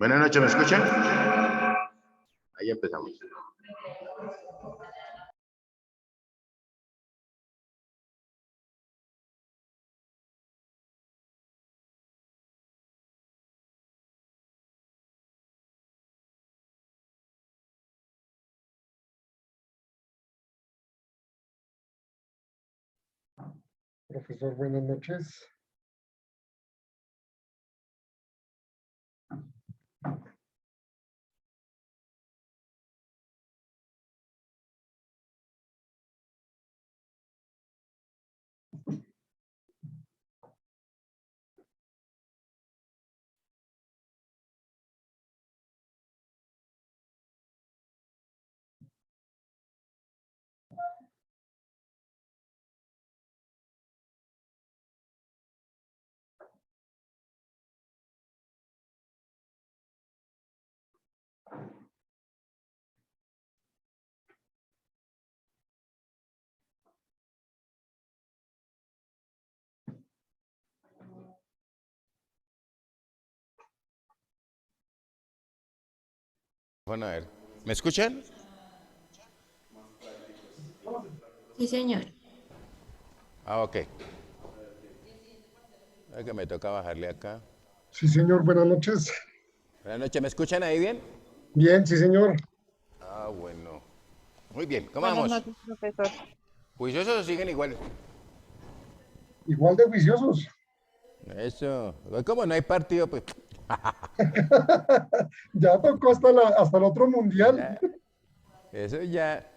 Buenas noches, ¿me escuchan? Ahí empezamos. Profesor, buenas noches. Bueno, a ver, ¿me escuchan? Sí, señor. Ok. Es que me toca bajarle acá. Sí, señor, buenas noches. Buenas noches, ¿me escuchan ahí bien? Bien, sí, señor. Bueno. Muy bien, ¿cómo Buenas vamos? noches, profesor. ¿Juiciosos o siguen igual? Igual de juiciosos. Eso. Hoy como no hay partido, pues Ya tocó hasta el otro mundial. ya, eso ya.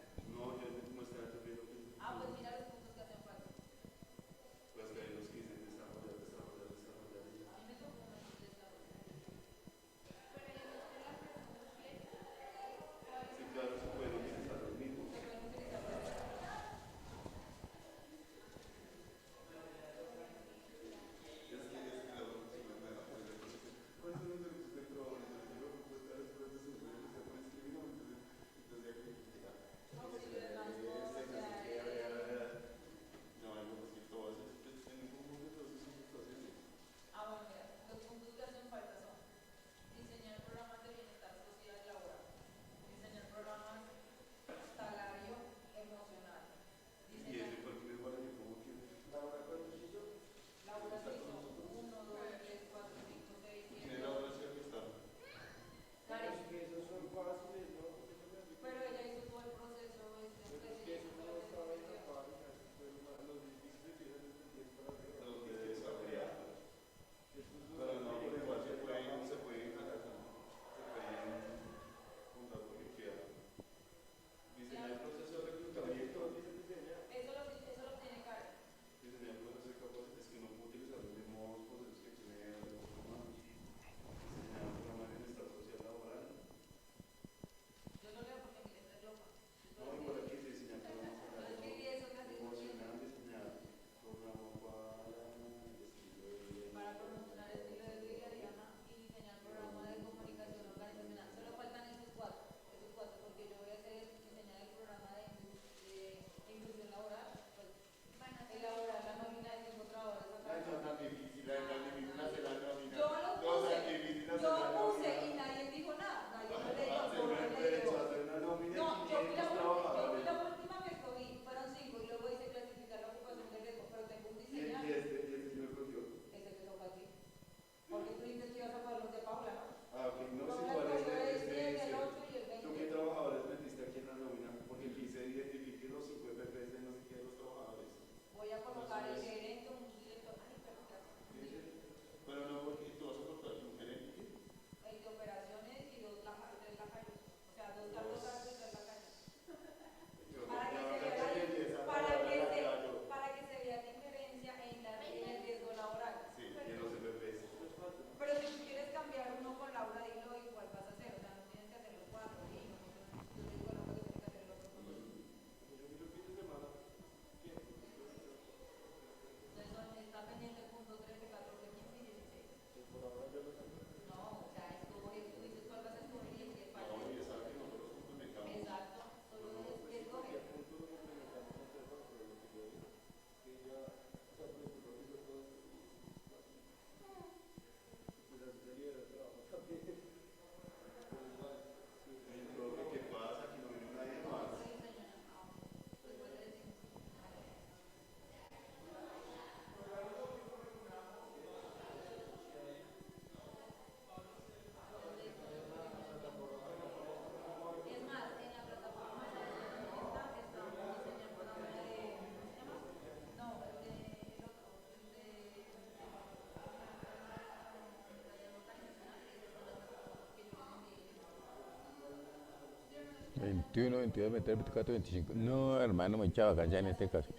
21, 22, 23, 24, 25. No, hermano, muy chabacán ya en este caso.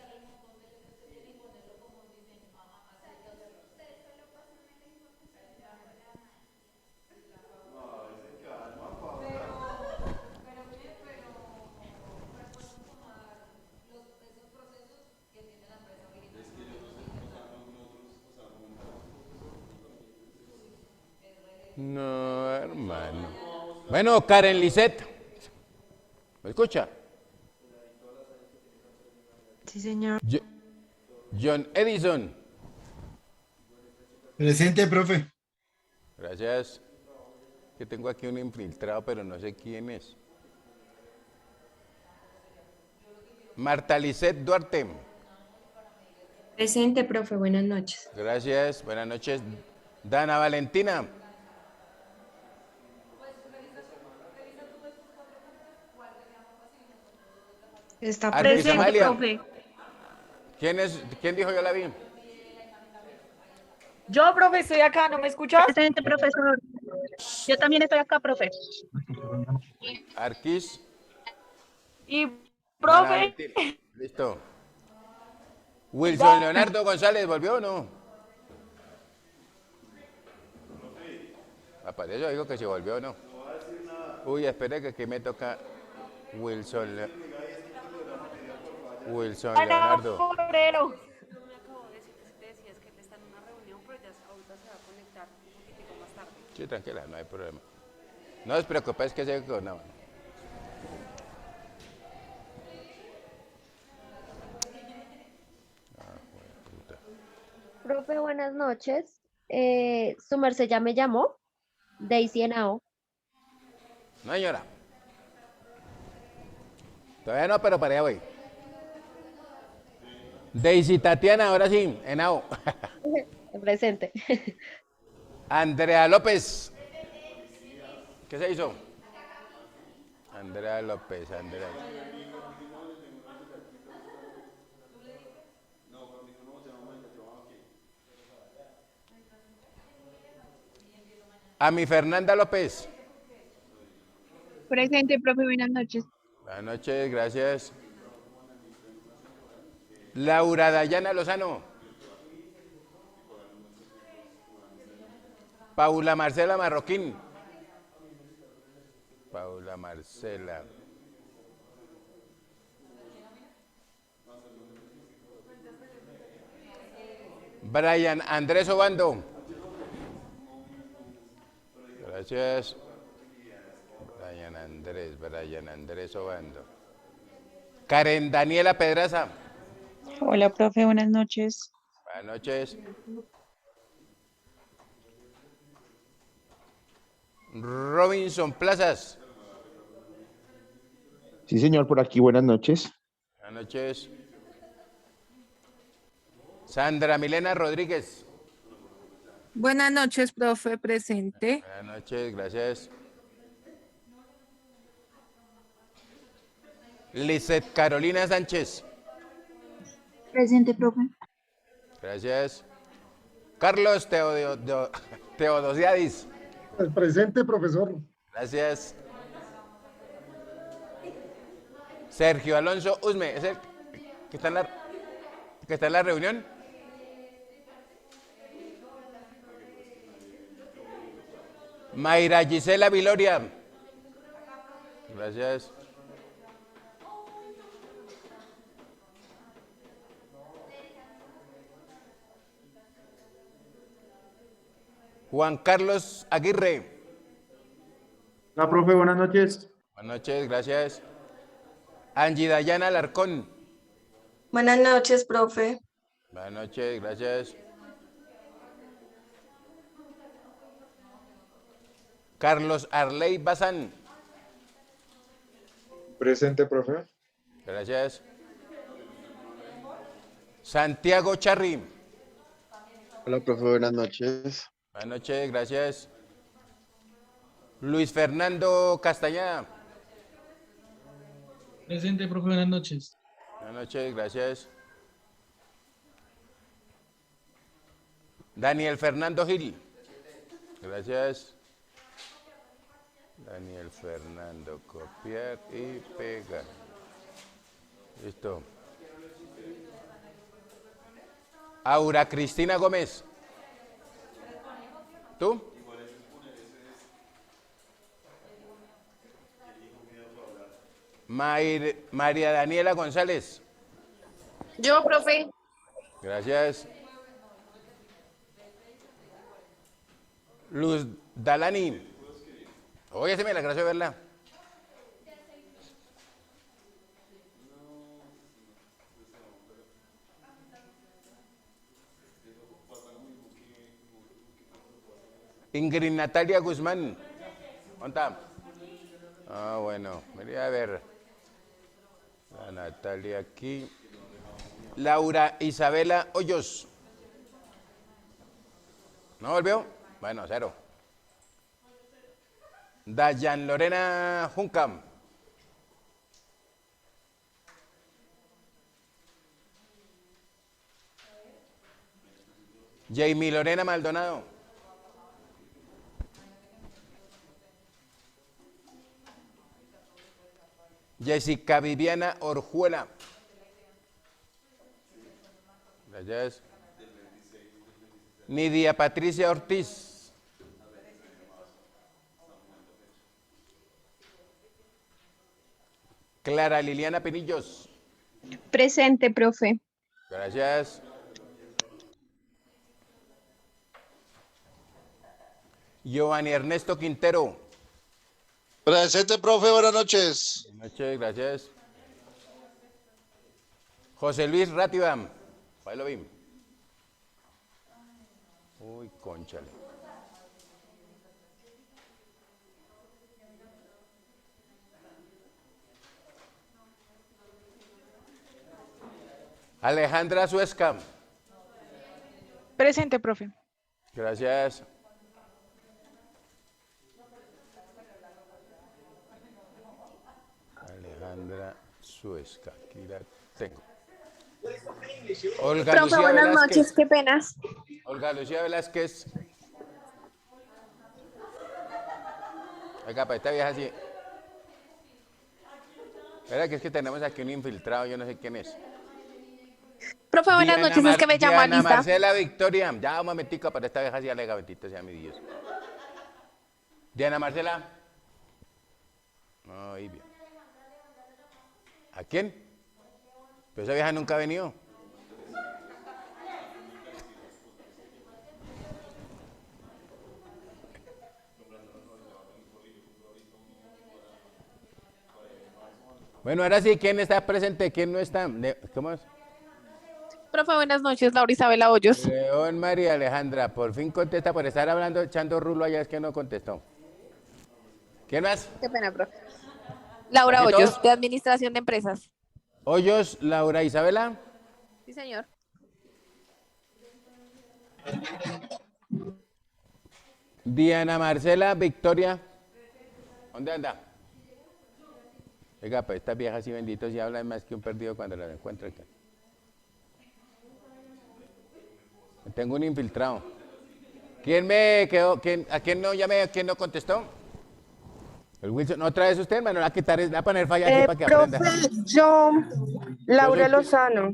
No, hermano. Bueno, Karen Lisset. ¿Me escucha? Sí, señor. John Edison. Presente, profe. Gracias. Que tengo aquí un infiltrado, pero no sé quién es. Marta Lisset Duarte. Presente, profe. Buenas noches. Gracias. Buenas noches. Dana Valentina. Está Arquis presente. Amalia. Profe. ¿Quién dijo yo la vi? Yo, profe, estoy acá, ¿no me escuchas? Presente, profesor. Yo también estoy acá, profe. Arquis. Y, Dana profe, Valentina. Listo. Wilson Leonardo González, ¿volvió o no? Para eso digo que si volvió o no. Uy, espere que aquí me toca Wilson Ana Leonardo. Forero. Me acabo de decir que si te decías que él está en una reunión, pero ya ahorita se va a conectar un poquitico más tarde. Sí, tranquila, no hay problema. No os preocupéis que se no. Profe, buenas noches. Su merced ya me llamó, Daisy Henao. No, señora. Todavía no, pero para allá voy. Daisy Tatiana, ahora sí, Henao. Presente. Andrea López. ¿Qué se hizo? Andrea López, Andrea. A mi Fernanda López. Presente, profe. Buenas noches. Buenas noches, gracias. Laura Dayana Lozano. Paula Marcela Marroquín. Paula Marcela. Brian Andrés Obando. Gracias. Brian Andrés Obando. Karen Daniela Pedraza. Hola, profe. Buenas noches. Buenas noches. Robinson Plazas. Sí, señor, por aquí, buenas noches. Buenas noches. Sandra Milena Rodríguez. Buenas noches, profe, presente. Buenas noches, gracias. Lizeth Carolina Sánchez. Presente, profe. Gracias. Carlos Teodosiadis. Presente, profesor. Gracias. Sergio Alonso Usme, ¿es el que está en la reunión? Mayra Gisela Viloria. Gracias. Juan Carlos Aguirre. Hola, profe, buenas noches. Buenas noches, gracias. Angie Dayana Alarcón. Buenas noches, profe. Buenas noches, gracias. Carlos Arley Bazán. Presente, profe. Gracias. Santiago Charri. Hola, profe, buenas noches. Buenas noches, gracias. Luis Fernando Castañeda. Presente, profe, buenas noches. Buenas noches, gracias. Daniel Fernando Gil. Gracias. Daniel Fernando, copiar y pegar. Listo. Aura Cristina Gómez. ¿Tú? María Daniela González. Yo, profe. Gracias. Luz Dalani. Oye, se me la gracia de verla. Ingrid Natalia Guzmán. ¿Dónde está? Ah, bueno, miré a ver. La Natalia aquí. Laura Isabela Hoyos. ¿No volvió? Bueno, 0. Dayan Lorena Juncam. Jamie Lorena Maldonado. Jessica Viviana Orjuela. Gracias. Nidia Patricia Ortiz. Clara Liliana Pinillos. Presente, profe. Gracias. Giovanni Ernesto Quintero. Presente, profe, buenas noches. Buenas noches, gracias. José Luis Ratibam. Bailo bien. Uy, cónchale. Alejandra Suesca. Presente, profe. Gracias. Alejandra Suesca, aquí la tengo. Olga Profe, Lucía buenas Velázquez. noches, qué penas. Olga Lucía Velázquez. Oiga, para esta vieja así. Espera, que es que tenemos aquí un infiltrado, yo no sé quién es. Profe, buenas noches, es que me llamo Diana Anita. Marcela Victoria. Ya, un momentico, para esta vieja así alega, bendito sea mi Dios. Diana Marcela. Ay, bien. ¿A quién? Pero esa vieja nunca ha venido. Bueno, ahora sí, ¿quién está presente? ¿Quién no está? ¿Cómo es? Profe, buenas noches, Laura Isabela Hoyos. León María Alejandra, por fin contesta por estar hablando, echando rulo allá, es que no contestó. ¿Quién más? Qué pena, profe. Laura ¿Aquí Hoyos, todos? de Administración de Empresas. Hoyos, Laura Isabela. Sí, señor. Diana Marcela Victoria. ¿Dónde anda? Oiga, pues estas viejas sí benditos y hablan más que un perdido cuando las encuentran. Tengo un infiltrado. ¿Quién me quedó? ¿A quién no llamé? ¿A quién no contestó? El Wilson. ¿Otra vez usted, hermano? Va a quitar, va a poner falla aquí para que aprenda. Yo, Laura Yo soy- Lozano.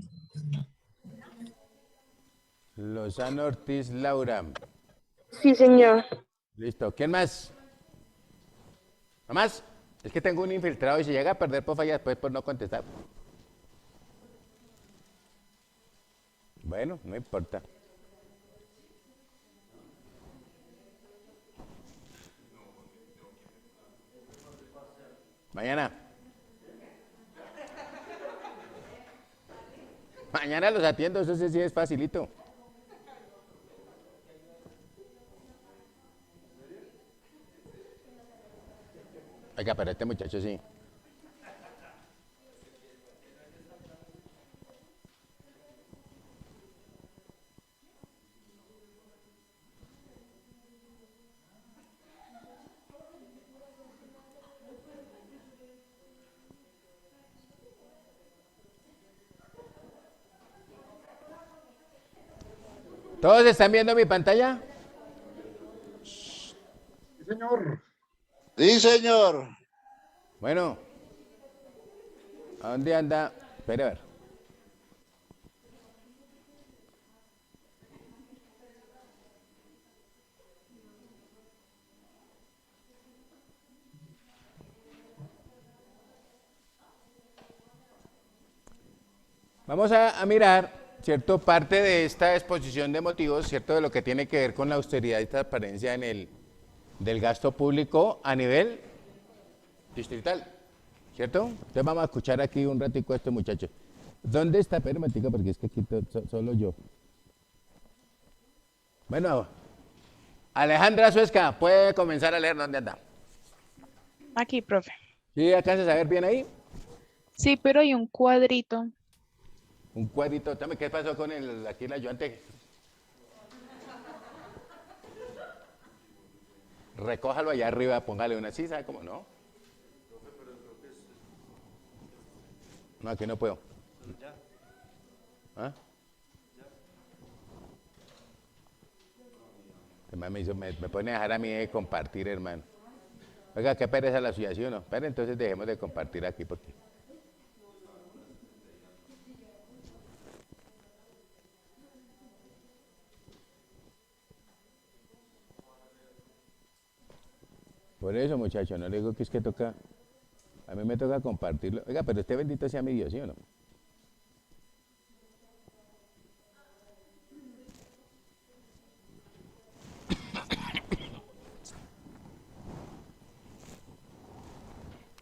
Lozano Ortiz Laura. Sí, señor. Listo. ¿Quién más? ¿No más? Es que tengo un infiltrado y si llega a perder por falla después por no contestar. Bueno, no importa. Mañana. Mañana los atiendo, eso sí es facilito. Oiga, pero este muchacho sí. ¿Todos están viendo mi pantalla? Sí, señor. Sí, señor. Bueno, ¿a dónde anda? Espere a ver. Vamos a mirar, ¿cierto? Parte de esta exposición de motivos, ¿cierto? De lo que tiene que ver con la austeridad y transparencia del gasto público a nivel distrital, ¿cierto? Entonces vamos a escuchar aquí un ratico a este muchacho. ¿Dónde está? Espera un momentico, porque es que aquí solo yo. Bueno, Alejandra Suezca, ¿puede comenzar a leer dónde anda? Aquí, profe. ¿Sí alcanzas a ver bien ahí? Sí, pero hay un cuadrito. Un cuadrito. ¿Qué pasó con aquí el ayudante? Recójalo allá arriba, póngale una sisa, ¿sabe cómo no? No, aquí no puedo. ¿Ah? Me pone a dejar a mí de compartir, hermano. Oiga, qué pereza la suya, ¿sí o no? Pero entonces dejemos de compartir aquí porque... Por eso, muchacho, no le digo que es que toca... A mí me toca compartirlo. Oiga, pero este bendito sea mi Dios, ¿sí o no?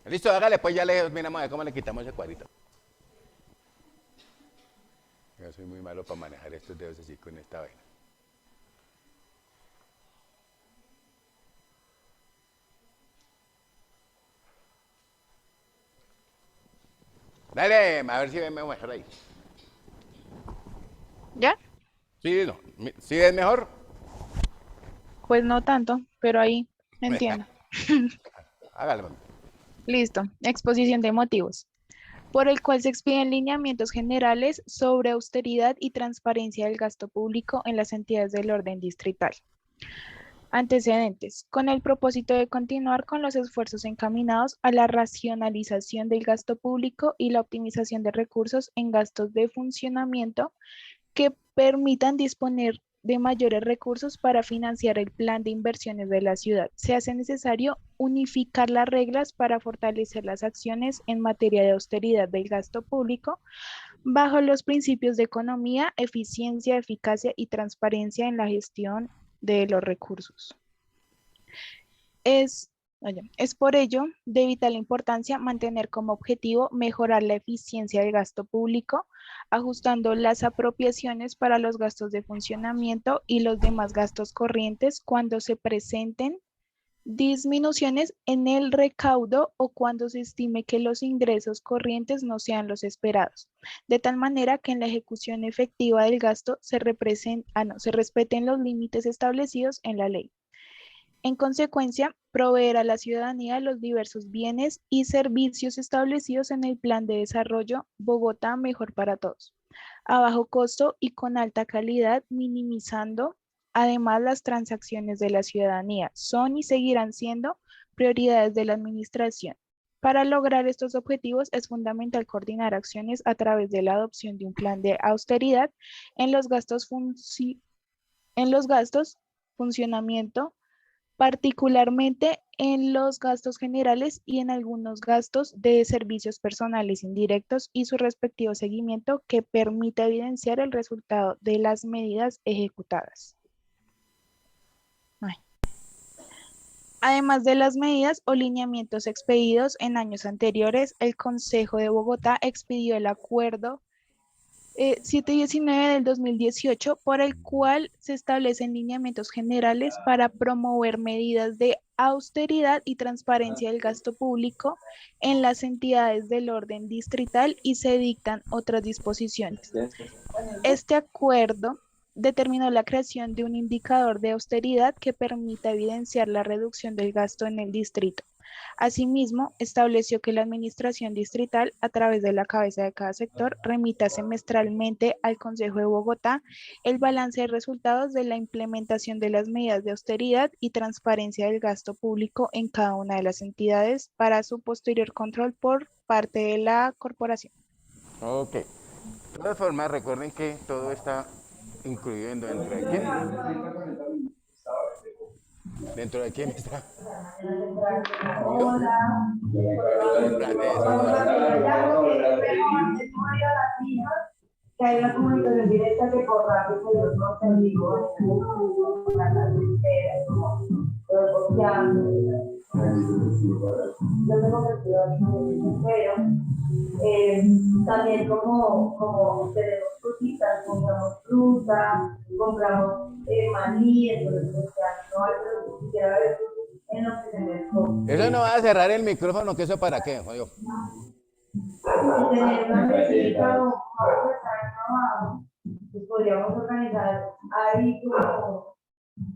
Listo, hágale, pues ya le miramos a ver cómo le quitamos ese cuadrito. Yo soy muy malo para manejar estos dedos así con esta vaina. Dale, a ver si ven mejor ahí. ¿Ya? Sí, no. ¿Sí ves mejor? Pues no tanto, pero ahí me entiendo. Hágale, mami. Listo. Exposición de motivos. Por el cual se expiden lineamientos generales sobre austeridad y transparencia del gasto público en las entidades del orden distrital. Antecedentes. Con el propósito de continuar con los esfuerzos encaminados a la racionalización del gasto público y la optimización de recursos en gastos de funcionamiento que permitan disponer de mayores recursos para financiar el plan de inversiones de la ciudad. Se hace necesario unificar las reglas para fortalecer las acciones en materia de austeridad del gasto público bajo los principios de economía, eficiencia, eficacia y transparencia en la gestión de los recursos. Es por ello de vital importancia mantener como objetivo mejorar la eficiencia del gasto público, ajustando las apropiaciones para los gastos de funcionamiento y los demás gastos corrientes cuando se presenten disminuciones en el recaudo o cuando se estime que los ingresos corrientes no sean los esperados, de tal manera que en la ejecución efectiva del gasto se respeten los límites establecidos en la ley. En consecuencia, proveer a la ciudadanía los diversos bienes y servicios establecidos en el Plan de Desarrollo Bogotá Mejor para Todos, a bajo costo y con alta calidad, minimizando además las transacciones de la ciudadanía. Son y seguirán siendo prioridades de la administración. Para lograr estos objetivos es fundamental coordinar acciones a través de la adopción de un plan de austeridad en los gastos funcionamiento, particularmente en los gastos generales y en algunos gastos de servicios personales indirectos y su respectivo seguimiento que permita evidenciar el resultado de las medidas ejecutadas. Además de las medidas o lineamientos expedidos en años anteriores, el Consejo de Bogotá expidió el acuerdo 719 del 2018, por el cual se establecen lineamientos generales para promover medidas de austeridad y transparencia del gasto público en las entidades del orden distrital y se dictan otras disposiciones. Este acuerdo determinó la creación de un indicador de austeridad que permita evidenciar la reducción del gasto en el distrito, Asimismo, estableció que la administración distrital, a través de la cabeza de cada sector, remita semestralmente al Consejo de Bogotá el balance de resultados de la implementación de las medidas de austeridad y transparencia del gasto público en cada una de las entidades para su posterior control por parte de la corporación. Ok. De todas formas, recuerden que todo está incluido dentro de quién. ¿Dentro de quién está? Que hay una comunicación directa que por rápido que los no en vivo, pero también como tenemos cositas, compramos fruta, compramos maní, entonces no hay que siquiera ver en lo que tenemos. Eso no va a cerrar el micrófono, que eso para qué, joder. Tener una mesita o algo trabajo, pues podríamos organizar ahí como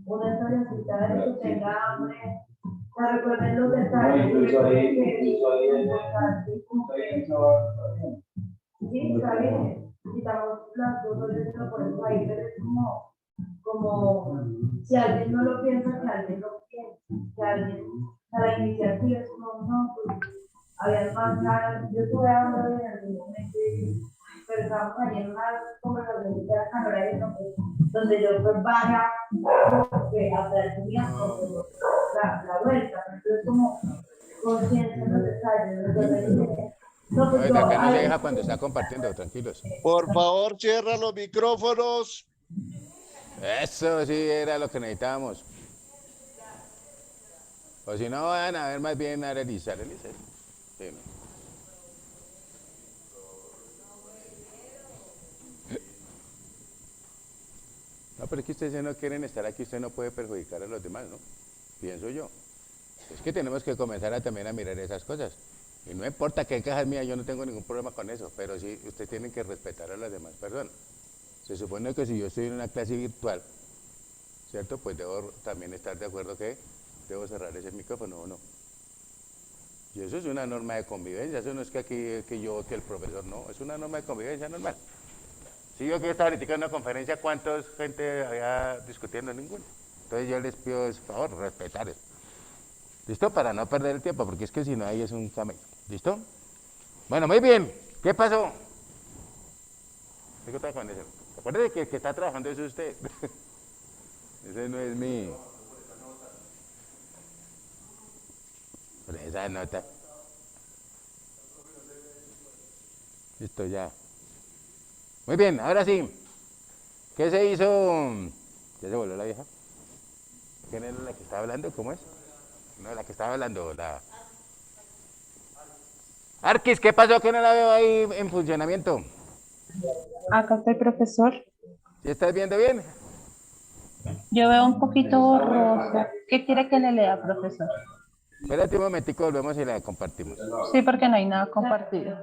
una historia que tenga hambre. Recuerden los detalles. Sí, está bien. Quitamos las dos horas, por eso ahí, pero es como si alguien no lo piensa, que alguien lo piensa, que alguien, a la iniciativa es como, no, pues, había más ganas. Yo estuve hablando en algún momento, pero estamos ahí en una conversación de la cámara donde yo pues vaya a hacer la vuelta, entonces como conciencia en los detalles. No, pues, acá no se deja cuando está compartiendo, tranquilos. Por favor, cierra los micrófonos. Eso sí era lo que necesitábamos. O si no, van a ver más bien a Arelisa. Sí, no. No, pero es que ustedes no quieren estar aquí, usted no puede perjudicar a los demás, ¿no? Pienso yo. Es que tenemos que comenzar también a mirar esas cosas. Y no importa qué caja es mía, yo no tengo ningún problema con eso, pero sí, usted tiene que respetar a las demás personas. Se supone que si yo estoy en una clase virtual, ¿cierto? Pues debo también estar de acuerdo que debo cerrar ese micrófono o no. Y eso es una norma de convivencia, eso no es que aquí que yo que el profesor, no, es una norma de convivencia normal. Si yo que estaba ahorita en una conferencia, ¿cuántos gente había discutiendo? Ninguno. Entonces yo les pido por favor respetar eso. ¿Listo? Para no perder el tiempo, porque es que si no ahí es un camello. ¿Listo? Bueno, muy bien. ¿Qué pasó? ¿Qué está con eso? Acuérdate que el que está trabajando es usted. Ese no es mi... Por esa nota. Listo, ya. Muy bien, ahora sí. ¿Qué se hizo? ¿Ya se volvió la vieja? ¿Quién era la que estaba hablando? ¿Cómo es? No, la que estaba hablando, la... Arquis, ¿qué pasó que no la veo ahí en funcionamiento? Acá estoy, profesor. ¿Sí estás viendo bien? Yo veo un poquito borroso. ¿Qué quiere que le lea, profesor? Espérate un momentico, volvemos y la compartimos. Sí, porque no hay nada compartido.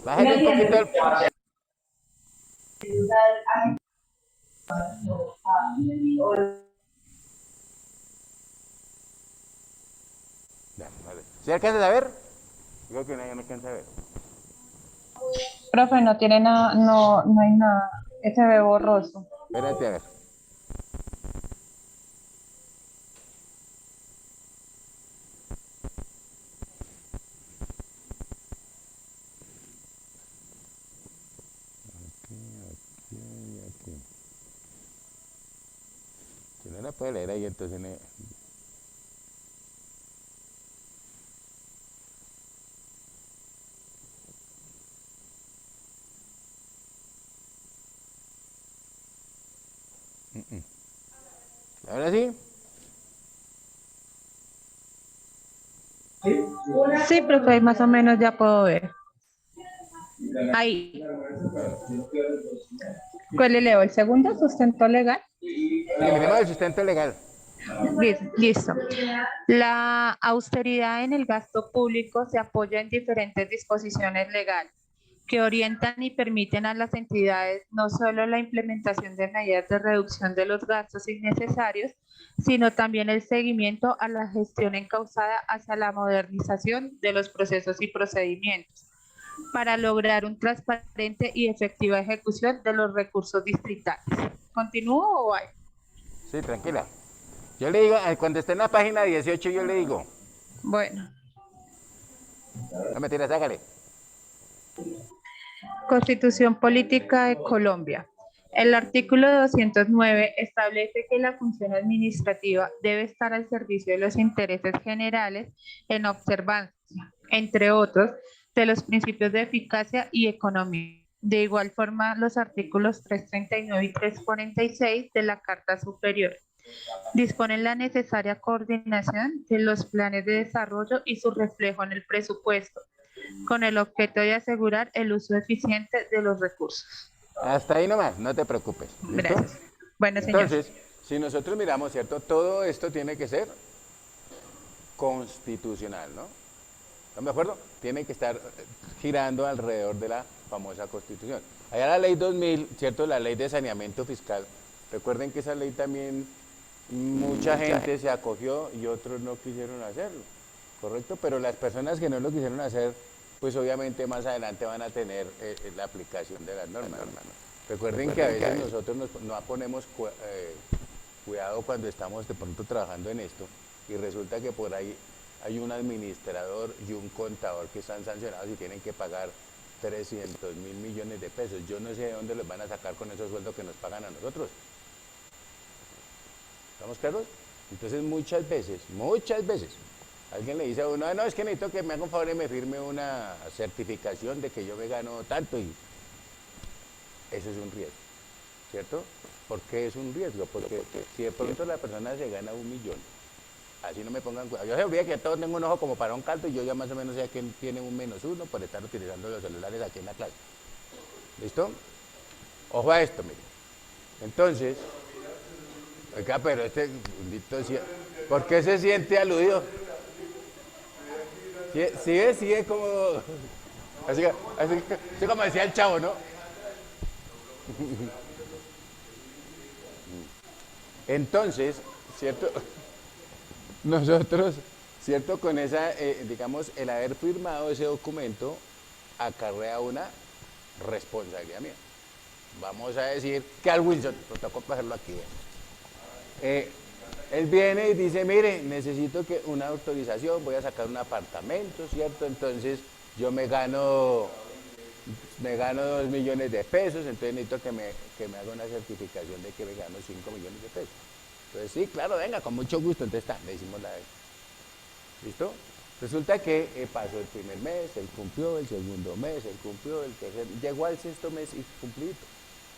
Bájale un poquito el... Vale. ¿Sí alcanzas a ver? Digo que no alcanza a ver. Profe, no tiene nada, no hay nada. Se ve borroso. Espérate a ver. Aquí. Si no la puede leer ahí, entonces... ¿Ahora sí? Sí, profe, más o menos ya puedo ver. Ahí. ¿Cuál le leo? ¿El segundo? ¿Sustento legal? Tenemos el sustento legal. Listo. La austeridad en el gasto público se apoya en diferentes disposiciones legales que orientan y permiten a las entidades no solo la implementación de medidas de reducción de los gastos innecesarios, sino también el seguimiento a la gestión encauzada hacia la modernización de los procesos y procedimientos para lograr una transparente y efectiva ejecución de los recursos distritales. ¿Continúo o voy? Sí, tranquila. Yo le digo, cuando esté en la página 18, yo le digo. Bueno. No me tiras, hágale. Constitución Política de Colombia. El artículo 209 establece que la función administrativa debe estar al servicio de los intereses generales en observancia, entre otros, de los principios de eficacia y economía. De igual forma, los artículos 339 y 346 de la Carta Superior disponen la necesaria coordinación de los planes de desarrollo y su reflejo en el presupuesto, con el objeto de asegurar el uso eficiente de los recursos. Hasta ahí nomás, no te preocupes. ¿Listo? Gracias. Bueno, señor. Entonces, si nosotros miramos, ¿cierto? Todo esto tiene que ser constitucional, ¿no? ¿Están de acuerdo? Tiene que estar girando alrededor de la famosa Constitución. Allá la ley 2000, ¿cierto? La ley de saneamiento fiscal. Recuerden que esa ley también mucha gente se acogió y otros no quisieron hacerlo, ¿correcto? Pero las personas que no lo quisieron hacer, pues obviamente más adelante van a tener la aplicación de las normas. Recuerden que a veces nosotros no ponemos cuidado cuando estamos de pronto trabajando en esto y resulta que por ahí hay un administrador y un contador que están sancionados y tienen que pagar 300.000 millones de pesos. Yo no sé de dónde los van a sacar con esos sueldos que nos pagan a nosotros. ¿Estamos claros? Entonces muchas veces, alguien le dice a uno, no, es que necesito que me haga un favor y me firme una certificación de que yo me gano tanto y eso es un riesgo, ¿cierto? ¿Por qué es un riesgo? Porque si de pronto la persona se gana 1 millón, así no me pongan cuidado. Yo se olvida que todos tengo un ojo como para un caldo y yo ya más o menos sé que tiene un -1 por estar utilizando los celulares aquí en la clase. ¿Listo? Ojo a esto, mire. Entonces, oiga, pero este ¿por qué se siente aludido? Sigue como... Así como decía el Chavo, ¿no? Entonces, ¿cierto? Nosotros, ¿cierto? Con esa, digamos, el haber firmado ese documento acarrea una responsabilidad mía. Vamos a decir que al Wilson, pues tocó pasarlo aquí. Él viene y dice, mire, necesito que una autorización, voy a sacar un apartamento, ¿cierto? Entonces yo me gano 2 millones de pesos, entonces necesito que me haga una certificación de que me gano 5 millones de pesos. Entonces sí, claro, venga, con mucho gusto, entonces le hicimos la... ¿Listo? Resulta que pasó el primer mes, él cumplió, el segundo mes, él cumplió, el tercer, llegó al 6.º mes y cumplido.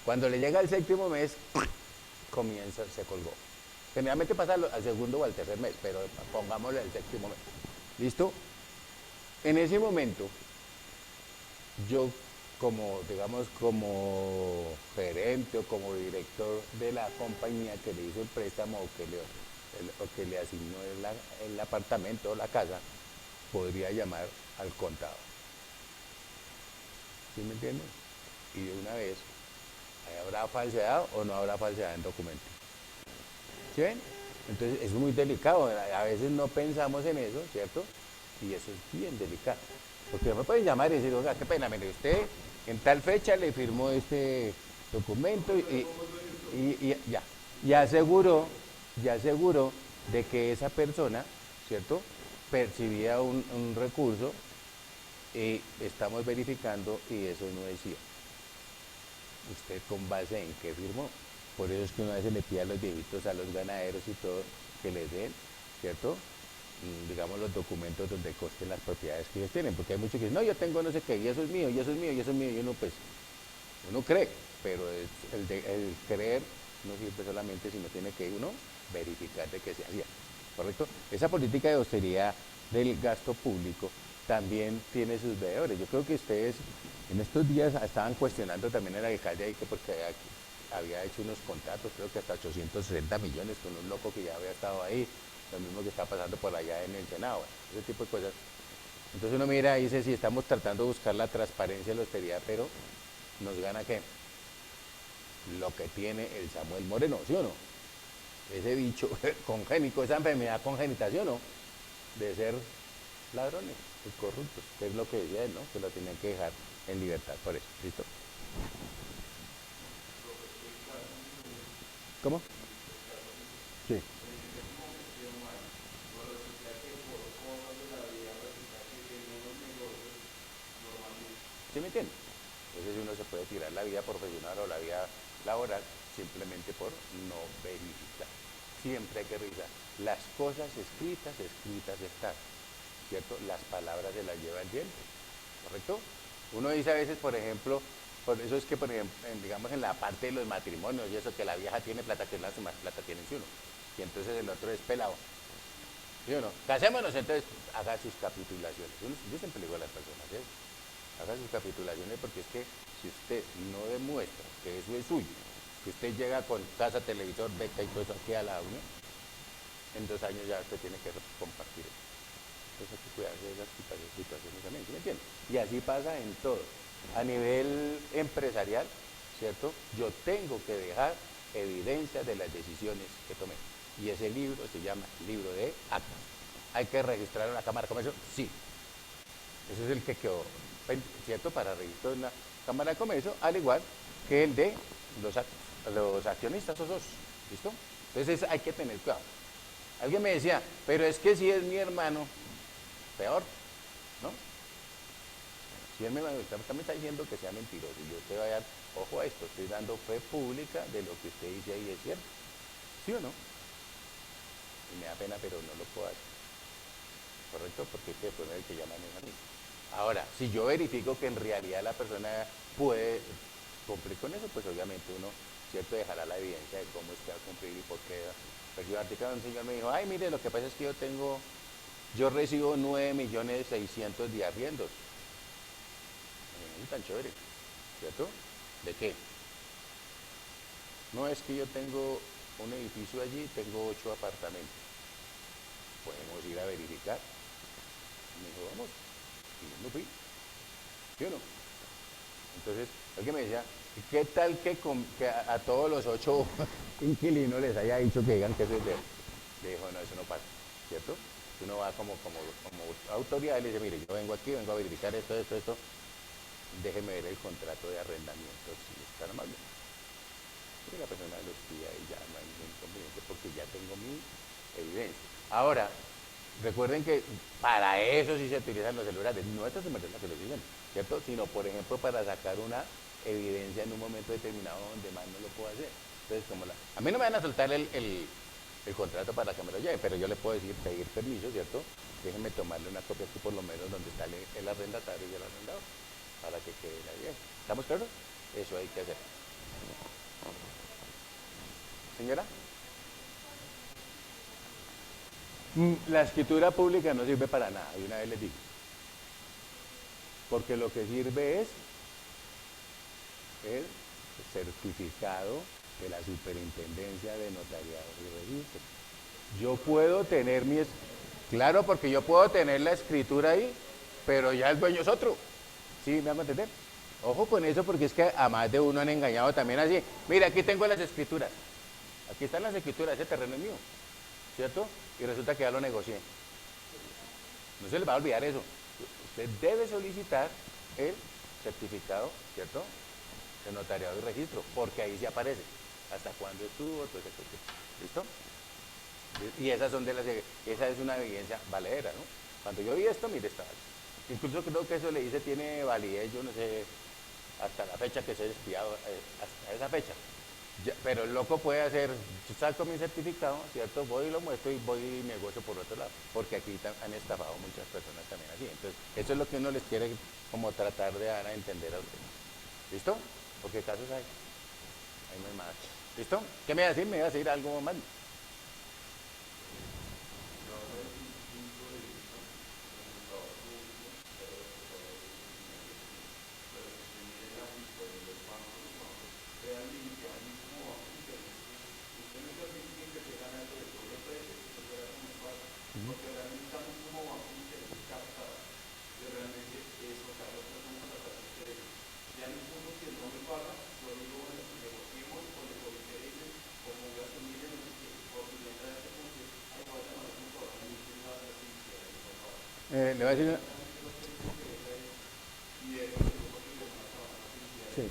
Cuando le llega al 7.º mes, se colgó. Generalmente pasa al segundo o al tercer mes, pero pongámosle el 7.º mes. ¿Listo? En ese momento, yo como, digamos, como gerente o como director de la compañía que le hizo el préstamo o que le asignó el apartamento o la casa, podría llamar al contador. ¿Sí me entienden? Y de una vez, ¿habrá falsedad o no habrá falsedad en documento? ¿Sí ven? Entonces es muy delicado, a veces no pensamos en eso, ¿cierto? Y eso es bien delicado. Porque me pueden llamar y decir, oiga, qué pena, mire, usted en tal fecha le firmó este documento y ya. Ya aseguró de que esa persona, ¿cierto?, percibía un recurso y estamos verificando y eso no es cierto. ¿Usted con base en qué firmó? Por eso es que una vez se le pide a los viejitos, a los ganaderos y todo, que les den, ¿cierto?, digamos, los documentos donde consten las propiedades que ellos tienen, porque hay muchos que dicen, no, yo tengo no sé qué, y eso es mío, y eso es mío, y eso es mío, y uno pues, uno cree, pero el creer no sirve solamente, sino tiene que uno verificar de que sea cierto, ¿correcto? Esa política de austeridad del gasto público también tiene sus veedores. Yo creo que ustedes en estos días estaban cuestionando también al alcalde ahí que porque había hecho unos contratos, creo que hasta 860 millones con un loco que ya había estado ahí, lo mismo que está pasando por allá en el Senado, ese tipo de cosas. Entonces uno mira y dice, si estamos tratando de buscar la transparencia y la austeridad, pero nos gana ¿qué? Lo que tiene el Samuel Moreno, ¿sí o no? Ese bicho congénico, esa enfermedad congénita, ¿sí o no? De ser ladrones y corruptos, que es lo que decía él, ¿no? Que lo tienen que dejar en libertad por eso, ¿listo? ¿Cómo? Sí. ¿Sí me entiende? Entonces uno se puede tirar la vida profesional o la vida laboral simplemente por no verificar. Siempre hay que revisar. Las cosas escritas, escritas están, ¿cierto? Las palabras se las lleva el viento, ¿correcto? Uno dice a veces, por ejemplo, por eso es que, por ejemplo, digamos en la parte de los matrimonios y eso, que la vieja tiene plata, que más plata tiene uno, y entonces el otro es pelado. ¿Sí o no? Casémonos, entonces haga sus capitulaciones. Yo siempre le digo a las personas, haga sus capitulaciones, porque es que si usted no demuestra que eso es suyo, que usted llega con casa, televisor, beca y todo eso aquí a la uña, en 2 años ya usted tiene que compartir eso. Entonces hay que cuidarse de esas situaciones también, ¿sí me entiende? Y así pasa en todo. A nivel empresarial, ¿cierto? Yo tengo que dejar evidencia de las decisiones que tomé. Y ese libro se llama libro de actas. ¿Hay que registrar en la Cámara de Comercio? Sí. Ese es el que quedó, ¿cierto? Para registro en la Cámara de Comercio, al igual que el de los accionistas o socios. ¿Listo? Entonces hay que tener cuidado. Alguien me decía, pero es que si es mi hermano, peor, ¿no? Si él me está diciendo que sea mentiroso, y yo te voy a dar, ojo a esto, estoy dando fe pública de lo que usted dice ahí es cierto. ¿Sí o no? Y me da pena, pero no lo puedo hacer. ¿Correcto? Porque este después es el que llaman a mí. Ahora, si yo verifico que en realidad la persona puede cumplir con eso, pues obviamente uno, ¿cierto?, dejará la evidencia de cómo es que va a cumplir y por qué. Pero yo artículo, un señor me dijo, ay, mire, lo que pasa es que yo recibo 9.600.000 de arriendos. No es tan chévere, ¿cierto? ¿De qué? No, es que yo tengo un edificio allí, tengo 8 apartamentos. Podemos ir a verificar. Me dijo, vamos. Y yo me fui. ¿Sí o no? Entonces, alguien me decía, ¿qué tal que a todos los 8 inquilinos les haya dicho que digan que eso es de él? Le dijo, no, eso no pasa, ¿cierto? Uno va como autoridad y le dice, mire, yo vengo aquí, vengo a verificar esto, déjeme ver el contrato de arrendamiento, si es tan amable. Y la persona lo estudia y ya no hay ningún inconveniente porque ya tengo mi evidencia. Ahora, recuerden que para eso sí se utilizan los celulares, no estas emergencias que lo dicen, ¿cierto? Sino, por ejemplo, para sacar una evidencia en un momento determinado donde más no lo puedo hacer. Entonces, a mí no me van a soltar el contrato para que me lo lleve, pero yo le puedo decir, pedir permiso, ¿cierto? Déjenme tomarle una copia aquí por lo menos donde está el arrendatario y el arrendador, para que quede la evidencia. ¿Estamos claros? Eso hay que hacer. Señora. La escritura pública no sirve para nada, y una vez les digo. Porque lo que sirve es el certificado de la Superintendencia de Notariado y Registro. Yo puedo tener claro, porque yo puedo tener la escritura ahí, pero ya el dueño es otro. ¿Sí? ¿Me van a entender? Ojo con eso, porque es que a más de uno han engañado también así. Mira, aquí tengo las escrituras. Aquí están las escrituras, ese terreno es mío, ¿cierto? Y resulta que ya lo negocié. No se les va a olvidar eso. Usted debe solicitar el certificado, ¿cierto?, de notariado y registro, porque ahí se aparece hasta cuándo estuvo, todo ese proceso. ¿Listo? Y esa es una evidencia valedera, ¿no? Cuando yo vi esto, mire, está. Incluso creo que eso le dice, tiene validez, yo no sé, hasta la fecha que se ha expiado, hasta esa fecha. Pero el loco puede hacer, yo saco mi certificado, ¿cierto? Voy y lo muestro y voy y negocio por otro lado, porque aquí han estafado muchas personas también así. Entonces, eso es lo que uno les quiere como tratar de dar a entender a ustedes. ¿Listo? Porque casos hay. Hay no hay más. ¿Listo? ¿Qué me iba a decir? ¿Me iba a decir algo más? Le voy a decir una... Sí.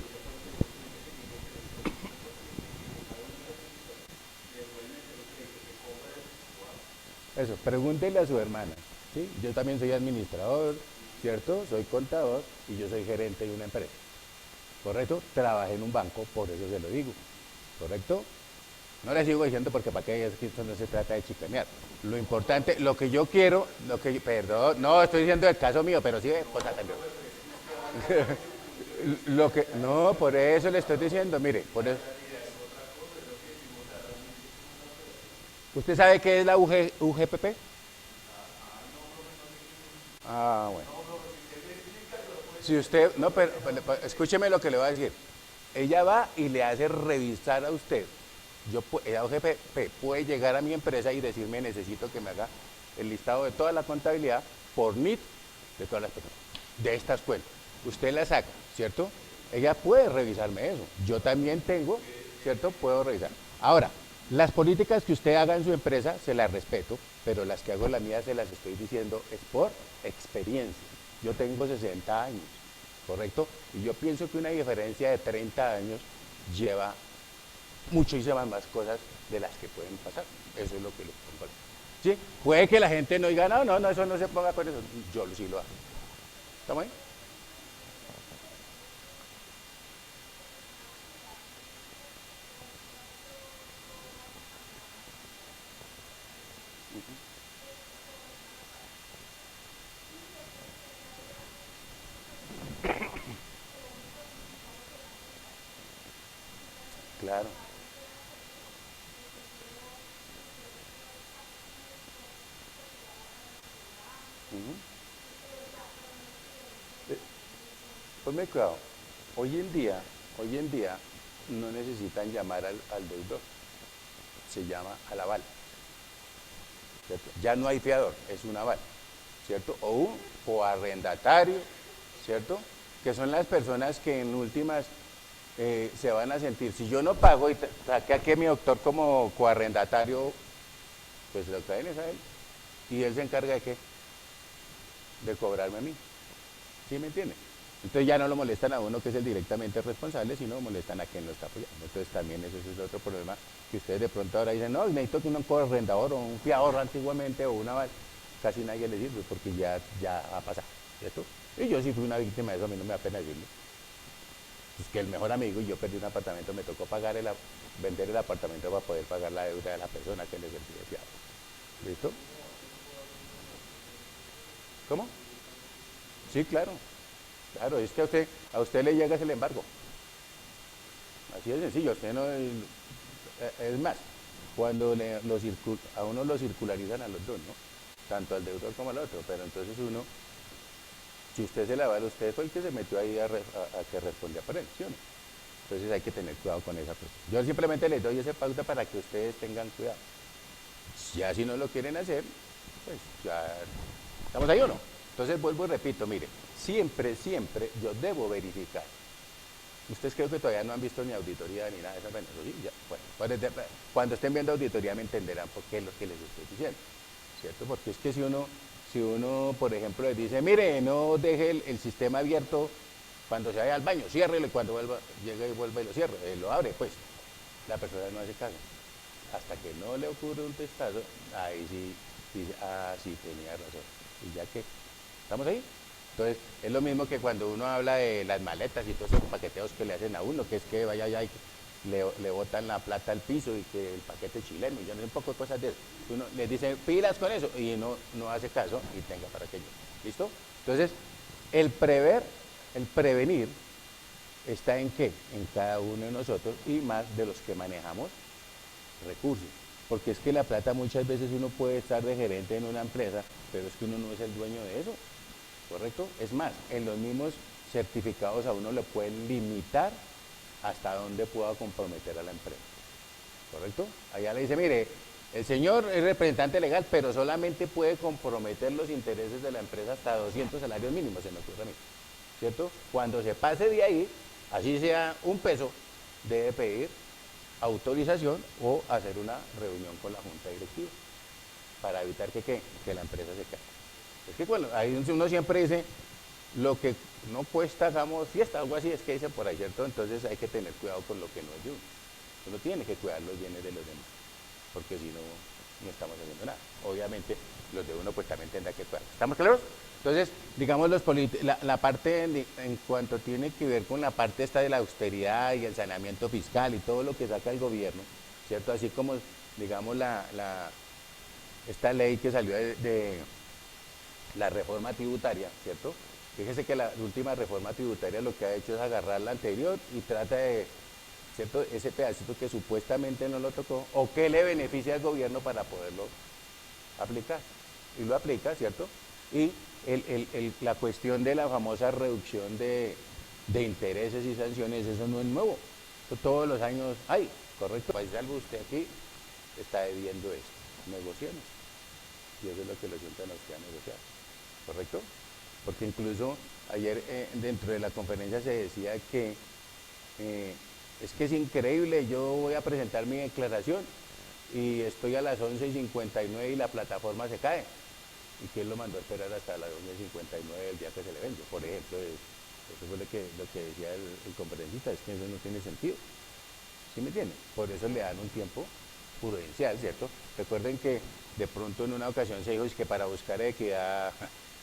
Eso, pregúntele a su hermana, ¿sí? Yo también soy administrador, ¿cierto? Soy contador y yo soy gerente de una empresa, ¿correcto? Trabajé en un banco, por eso se lo digo, ¿correcto? No le sigo diciendo porque para qué, es que esto no se trata de chicanear. Lo importante, lo que yo quiero, perdón, no, estoy diciendo el caso mío, pero sí de cosas también. No, por eso le estoy diciendo, mire, por eso. ¿Usted sabe qué es la UGPP? Ah, bueno. Si usted, no, pero escúcheme lo que le voy a decir. Ella va y le hace revisar a usted. La UGPP puede llegar a mi empresa y decirme necesito que me haga el listado de toda la contabilidad por NIT de todas las personas, de estas cuentas. Usted la saca, ¿cierto? Ella puede revisarme eso. Yo también tengo, ¿cierto? Puedo revisar. Ahora, las políticas que usted haga en su empresa se las respeto, pero las que hago en la mía se las estoy diciendo es por experiencia. Yo tengo 60 años, ¿correcto? Y yo pienso que una diferencia de 30 años lleva muchísimas más cosas de las que pueden pasar. Eso es lo que le pongo. ¿Sí? Puede que la gente no diga, no, eso no se ponga por eso. Yo sí lo hago. ¿Estamos ahí? Claro. Ponme cuidado. Hoy en día no necesitan llamar al deudor. Se llama al aval. ¿Cierto? Ya no hay fiador, es un aval, ¿cierto? O un coarrendatario, ¿cierto? Que son las personas que en últimas se van a sentir, si yo no pago y saqué aquí a mi doctor como coarrendatario, pues lo traen es a él. Y él se encarga de qué? De cobrarme a mí. ¿Sí me entiende? Entonces ya no lo molestan a uno que es el directamente responsable, sino molestan a quien lo está apoyando. Entonces también ese es otro problema que ustedes de pronto ahora dicen, no, necesito que un coarrendador o un fiador antiguamente o un aval. Casi nadie le sirve porque ya ha pasado, ¿cierto? Y yo sí fui una víctima de eso, a mí no me da pena decirlo. Pues que el mejor amigo y yo perdí un apartamento, me tocó vender el apartamento para poder pagar la deuda de la persona que le servía de fiador. ¿Listo? ¿Cómo? Sí, claro. Claro, es que a usted le llega el embargo. Así de sencillo, usted no es más, cuando a uno lo circularizan a los dos, ¿no? Tanto al deudor como al otro, pero entonces uno, si usted se la vale, usted fue el que se metió ahí a que respondía por él, ¿sí o no? Entonces hay que tener cuidado con esa cosa. Yo simplemente les doy esa pauta para que ustedes tengan cuidado. Ya si no lo quieren hacer, pues ya estamos ahí o no. Entonces vuelvo y repito, mire, siempre yo debo verificar. Ustedes creo que todavía no han visto ni auditoría ni nada de eso. Bueno, sí, ya, bueno, cuando estén viendo auditoría me entenderán por qué es lo que les estoy diciendo, ¿cierto? Porque es que si uno, por ejemplo, les dice, mire, no deje el sistema abierto cuando se vaya al baño, ciérrelo y cuando llegue y vuelva y lo cierre, lo abre, pues la persona no hace caso. Hasta que no le ocurre un testazo, ahí sí dice, sí, tenía razón. Y ya que, ¿estamos ahí? Entonces, es lo mismo que cuando uno habla de las maletas y todos esos paqueteos que le hacen a uno, que es que vaya allá y le botan la plata al piso y que el paquete chileno, y yo no sé, un poco de cosas de eso. Uno le dice, pilas con eso, y no hace caso y tenga para aquello. ¿Listo? Entonces, el prevenir, está en qué? En cada uno de nosotros y más de los que manejamos recursos. Porque es que la plata muchas veces uno puede estar de gerente en una empresa, pero es que uno no es el dueño de eso, ¿correcto? Es más, en los mismos certificados a uno le pueden limitar hasta dónde pueda comprometer a la empresa, ¿correcto? Allá le dice, mire, el señor es representante legal, pero solamente puede comprometer los intereses de la empresa hasta 200 salarios mínimos, se me ocurre a mí. ¿cierto? Cuando se pase de ahí, así sea un peso, debe pedir autorización o hacer una reunión con la junta directiva para evitar que la empresa se caiga. Es que bueno, ahí uno siempre dice, lo que no cuesta, hagamos fiesta, algo así es que dicen por ahí, ¿cierto? Entonces hay que tener cuidado con lo que no es de uno. Uno tiene que cuidar los bienes de los demás, porque si no, no estamos haciendo nada. Obviamente, los de uno pues también tendrá que cuidar. ¿Estamos claros? Entonces, digamos, la parte en cuanto tiene que ver con la parte esta de la austeridad y el saneamiento fiscal y todo lo que saca el gobierno, ¿cierto? Así como, digamos, esta ley que salió de la reforma tributaria, ¿cierto? Fíjese que la última reforma tributaria lo que ha hecho es agarrar la anterior y trata de, ¿cierto?, ese pedacito que supuestamente no lo tocó o que le beneficia al gobierno para poderlo aplicar. Y lo aplica, ¿cierto? Y la cuestión de la famosa reducción de intereses y sanciones, eso no es nuevo. Eso todos los años hay, ¿correcto? Pues algo usted aquí está debiendo esto, negociemos. Y eso es lo que lo sientan a usted a negociar, ¿correcto? Porque incluso ayer dentro de la conferencia se decía que es que es increíble, yo voy a presentar mi declaración y estoy a las 11:59 y la plataforma se cae. ¿Y quién lo mandó a esperar hasta las 11:59 el día que se le vence? Por ejemplo, eso fue lo que decía el conferencista, es que eso no tiene sentido. ¿Sí me entienden? Por eso le dan un tiempo prudencial, ¿cierto? Recuerden que de pronto en una ocasión se dijo que para buscar equidad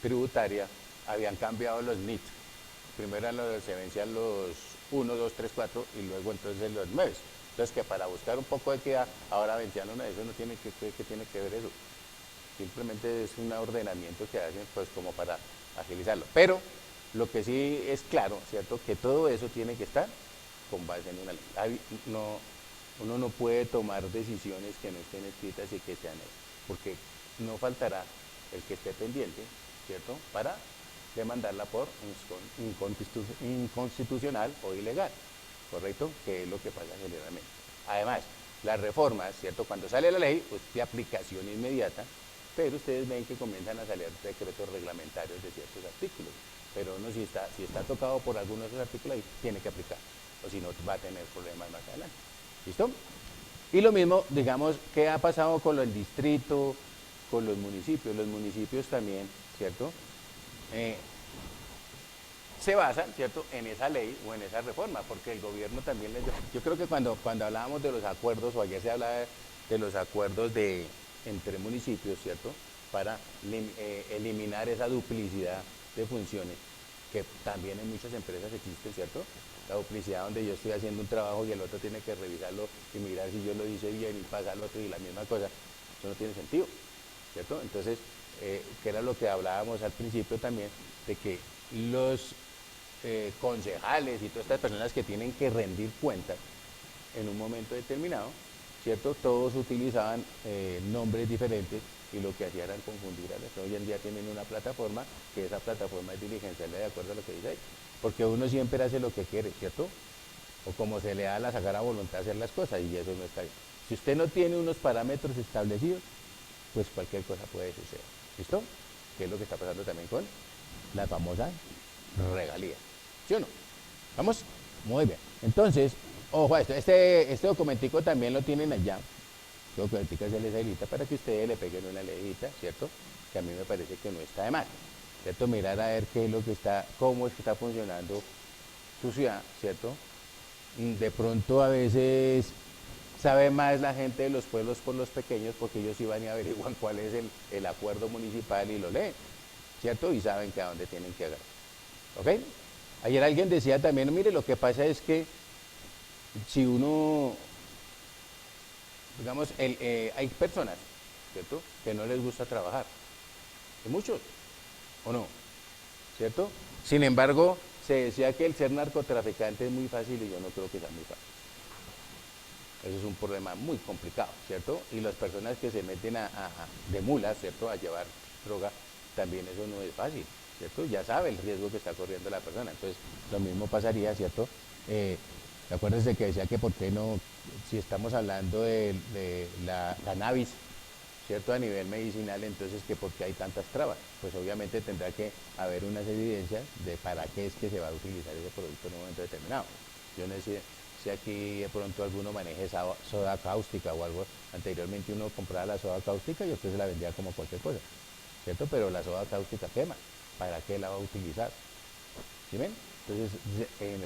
tributaria habían cambiado los NIT. Primero se vencían los 1, 2, 3, 4 y luego entonces los 9. Entonces que para buscar un poco de equidad ahora vencían una. Eso no tiene que tiene que ver eso. Simplemente es un ordenamiento que hacen pues como para agilizarlo. Pero lo que sí es claro, ¿cierto? Que todo eso tiene que estar con base en una ley. Uno no puede tomar decisiones que no estén escritas y que sean hechas, porque no faltará el que esté pendiente, ¿cierto?, para demandarla por inconstitucional o ilegal, ¿correcto? Que es lo que pasa generalmente. Además, las reformas, ¿cierto?, cuando sale la ley, pues de aplicación inmediata, pero ustedes ven que comienzan a salir decretos reglamentarios de ciertos artículos, pero uno si está tocado por alguno de esos artículos ahí, tiene que aplicar, o si no va a tener problemas más adelante. ¿Listo? Y lo mismo, digamos, ¿qué ha pasado con el distrito, con los municipios? Los municipios también, ¿cierto?, se basan, ¿cierto?, en esa ley o en esa reforma, porque el gobierno también les... Yo creo que cuando hablábamos de los acuerdos, o ayer se hablaba de los acuerdos entre municipios, ¿cierto?, para eliminar esa duplicidad de funciones, que también en muchas empresas existe, ¿cierto?, la duplicidad donde yo estoy haciendo un trabajo y el otro tiene que revisarlo y mirar si yo lo hice bien y pasa al otro y la misma cosa. Eso no tiene sentido, ¿cierto? Entonces, que era lo que hablábamos al principio también, de que los concejales y todas estas personas que tienen que rendir cuentas en un momento determinado, ¿cierto? Todos utilizaban nombres diferentes y lo que hacían era confundir a los. Hoy en día tienen una plataforma, que esa plataforma es diligenciable de acuerdo a lo que dice ahí. Porque uno siempre hace lo que quiere, ¿cierto? O como se le da la sagrada voluntad de hacer las cosas, y eso no está bien. Si usted no tiene unos parámetros establecidos, pues cualquier cosa puede suceder. ¿Listo? Que es lo que está pasando también con la famosa regalía. ¿Sí o no? ¿Vamos? Muy bien. Entonces, ojo a esto, este documentico también lo tienen allá. Este documentico se les habilita para que ustedes le peguen una leyita, ¿cierto? Que a mí me parece que no está de más. ¿Cierto? Mirar a ver qué es lo que está, cómo es que está funcionando su ciudad, ¿cierto? De pronto a veces sabe más la gente de los pueblos por los pequeños, porque ellos sí van y averiguan cuál es el acuerdo municipal y lo leen, ¿cierto? Y saben que a dónde tienen que agarrar. ¿Ok? Ayer alguien decía también, mire, lo que pasa es que si uno, digamos, hay personas, ¿cierto?, que no les gusta trabajar. Hay muchos. ¿O no? ¿Cierto? Sin embargo, se decía que el ser narcotraficante es muy fácil y yo no creo que sea muy fácil. Eso es un problema muy complicado, ¿cierto? Y las personas que se meten de mulas, ¿cierto?, a llevar droga, también eso no es fácil, ¿cierto? Ya sabe el riesgo que está corriendo la persona. Entonces, lo mismo pasaría, ¿cierto? Acuérdense que decía que por qué no, si estamos hablando de la cannabis, ¿cierto? A nivel medicinal, entonces, que ¿por qué hay tantas trabas? Pues obviamente tendrá que haber unas evidencias de para qué es que se va a utilizar ese producto en un momento determinado. Yo no sé si aquí de pronto alguno maneje soda cáustica o algo. Anteriormente uno compraba la soda cáustica y usted se la vendía como cualquier cosa, ¿cierto? Pero la soda cáustica quema. ¿Para qué la va a utilizar? ¿Sí ven? Entonces,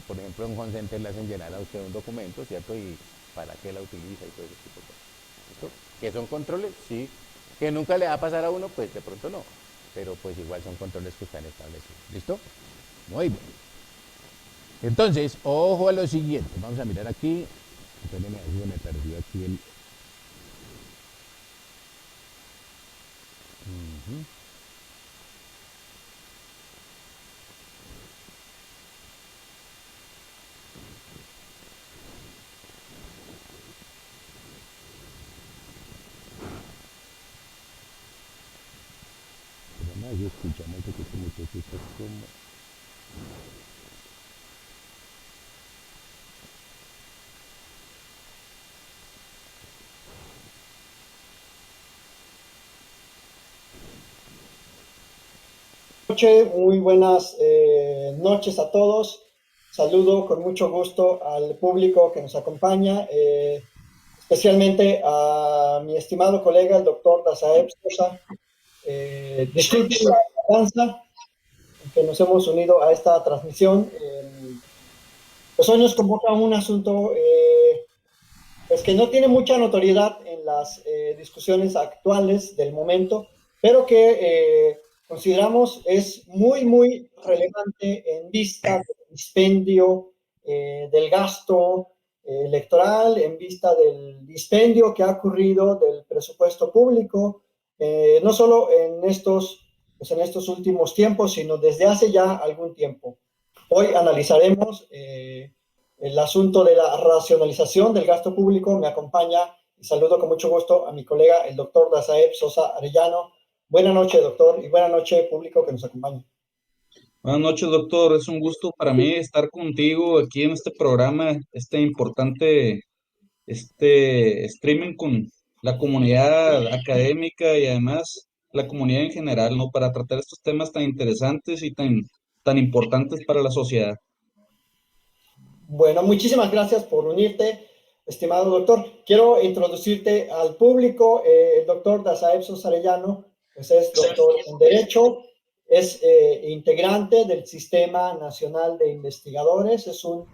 por ejemplo, en Home Center le hacen llenar a usted un documento, ¿cierto? Y para qué la utiliza y todo ese tipo de cosas. ¿Listo? ¿Que son controles? Sí. ¿Que nunca le va a pasar a uno? Pues de pronto no. Pero pues igual son controles que están establecidos. ¿Listo? Muy bien. Entonces, ojo a lo siguiente. Vamos a mirar aquí. Espérenme, me perdió aquí el... Yo escuchamos que como que esto es como... Muy buenas noches a todos. Saludo con mucho gusto al público que nos acompaña, especialmente a mi estimado colega, el doctor Dazaev Sosa. Disculpen la tardanza que nos hemos unido a esta transmisión. Pues hoy nos convoca un asunto pues que no tiene mucha notoriedad en las discusiones actuales del momento, pero que consideramos es muy relevante en vista del dispendio del gasto electoral, en vista del dispendio que ha ocurrido del presupuesto público, no solo en estos últimos tiempos, sino desde hace ya algún tiempo. Hoy analizaremos el asunto de la racionalización del gasto público. Me acompaña y saludo con mucho gusto a mi colega, el doctor Dazaev Sosa Arellano. Buenas noches, doctor, y buenas noches, público que nos acompaña. Buenas noches, doctor. Es un gusto para mí estar contigo aquí en este programa, este importante streaming con la comunidad académica y además la comunidad en general, ¿no? Para tratar estos temas tan interesantes y tan importantes para la sociedad. Bueno, muchísimas gracias por unirte, estimado doctor. Quiero introducirte al público. El doctor Dazaev Sosa Arellano, pues es doctor en Derecho, es integrante del Sistema Nacional de Investigadores, es un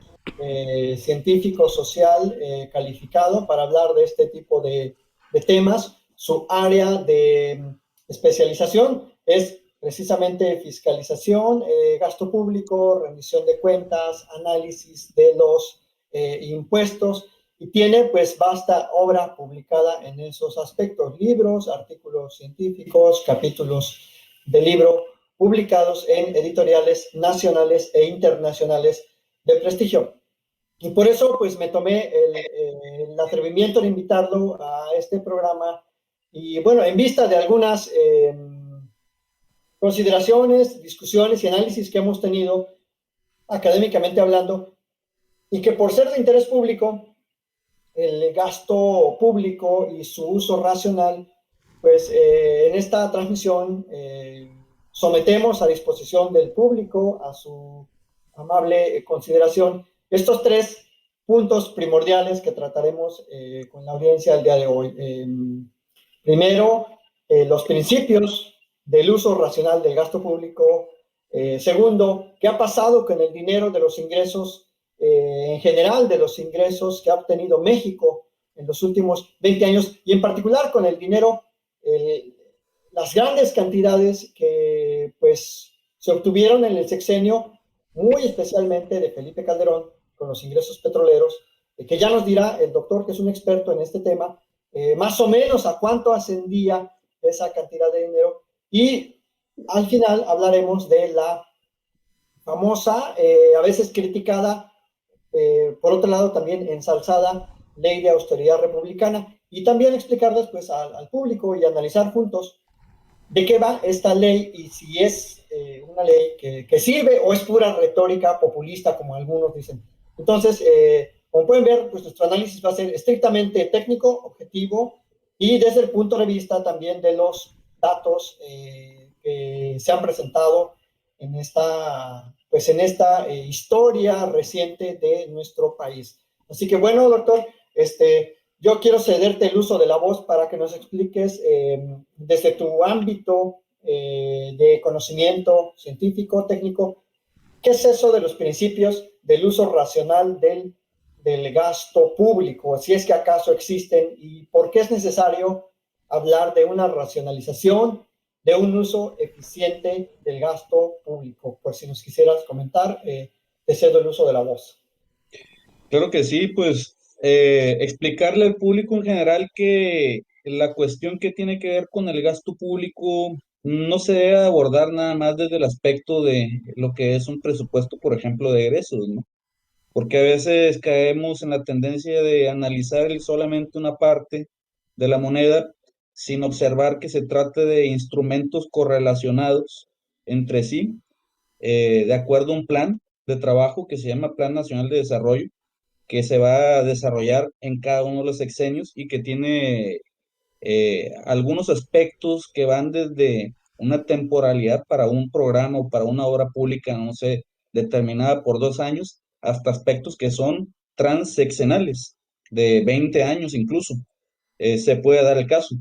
científico social calificado para hablar de este tipo de temas. Su área de especialización es precisamente fiscalización, gasto público, rendición de cuentas, análisis de los impuestos, y tiene pues vasta obra publicada en esos aspectos, libros, artículos científicos, capítulos de libro publicados en editoriales nacionales e internacionales de prestigio. Y por eso pues me tomé el atrevimiento de invitarlo a este programa, y bueno, en vista de algunas consideraciones, discusiones y análisis que hemos tenido académicamente hablando, y que por ser de interés público, el gasto público y su uso racional, pues en esta transmisión sometemos a disposición del público, a su amable consideración, estos tres puntos primordiales que trataremos con la audiencia el día de hoy. Primero, los principios del uso racional del gasto público. Segundo, ¿qué ha pasado con el dinero de los ingresos, en general de los ingresos que ha obtenido México en los últimos 20 años, y en particular con el dinero, las grandes cantidades que pues se obtuvieron en el sexenio, muy especialmente de Felipe Calderón, con los ingresos petroleros, que ya nos dirá el doctor, que es un experto en este tema, más o menos a cuánto ascendía esa cantidad de dinero. Y al final hablaremos de la famosa, a veces criticada, por otro lado también ensalzada, ley de austeridad republicana, y también explicar después al público y analizar juntos de qué va esta ley y si es una ley que sirve o es pura retórica populista, como algunos dicen. Entonces, como pueden ver, pues nuestro análisis va a ser estrictamente técnico, objetivo y desde el punto de vista también de los datos que se han presentado en esta, pues en esta historia reciente de nuestro país. Así que bueno, doctor, yo quiero cederte el uso de la voz para que nos expliques desde tu ámbito de conocimiento científico, técnico, ¿qué es eso de los principios del uso racional del gasto público? Si es que acaso existen, y por qué es necesario hablar de una racionalización, de un uso eficiente del gasto público. Por si nos quisieras comentar, te cedo el uso de la voz. Claro que sí, pues explicarle al público en general que la cuestión que tiene que ver con el gasto público no se debe abordar nada más desde el aspecto de lo que es un presupuesto, por ejemplo, de egresos, ¿no? Porque a veces caemos en la tendencia de analizar solamente una parte de la moneda sin observar que se trata de instrumentos correlacionados entre sí, de acuerdo a un plan de trabajo que se llama Plan Nacional de Desarrollo, que se va a desarrollar en cada uno de los sexenios y que tiene algunos aspectos que van desde una temporalidad para un programa o para una obra pública, no sé, determinada por 2 años, hasta aspectos que son transeccionales, de 20 años incluso, se puede dar el caso.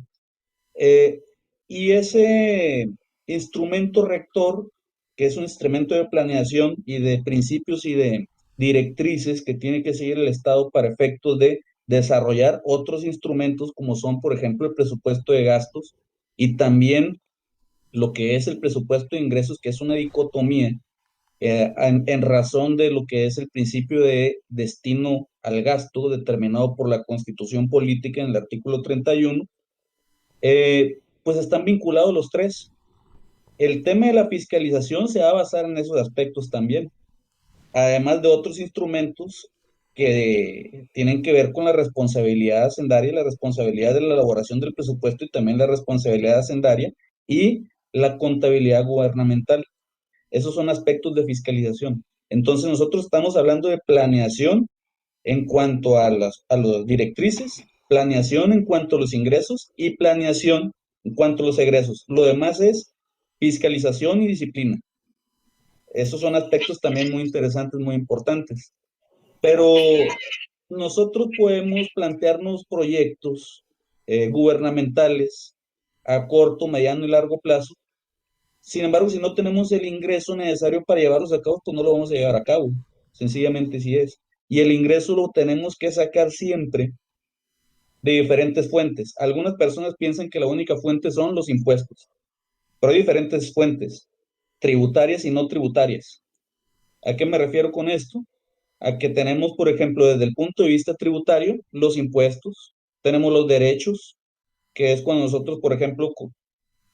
Y ese instrumento rector, que es un instrumento de planeación y de principios y de directrices que tiene que seguir el Estado para efectos de desarrollar otros instrumentos como son, por ejemplo, el presupuesto de gastos y también lo que es el presupuesto de ingresos, que es una dicotomía en razón de lo que es el principio de destino al gasto determinado por la Constitución Política en el artículo 31, pues están vinculados los tres. El tema de la fiscalización se va a basar en esos aspectos también, además de otros instrumentos que tienen que ver con la responsabilidad hacendaria, la responsabilidad de la elaboración del presupuesto y también la responsabilidad hacendaria y la contabilidad gubernamental. Esos son aspectos de fiscalización. Entonces nosotros estamos hablando de planeación en cuanto a las directrices, planeación en cuanto a los ingresos y planeación en cuanto a los egresos. Lo demás es fiscalización y disciplina. Esos son aspectos también muy interesantes, muy importantes. Pero nosotros podemos plantearnos proyectos gubernamentales a corto, mediano y largo plazo. Sin embargo, si no tenemos el ingreso necesario para llevarlos a cabo, pues no lo vamos a llevar a cabo. Sencillamente sí es. Y el ingreso lo tenemos que sacar siempre de diferentes fuentes. Algunas personas piensan que la única fuente son los impuestos, pero hay diferentes fuentes, tributarias y no tributarias. ¿A qué me refiero con esto? A que tenemos, por ejemplo, desde el punto de vista tributario, los impuestos, tenemos los derechos, que es cuando nosotros, por ejemplo,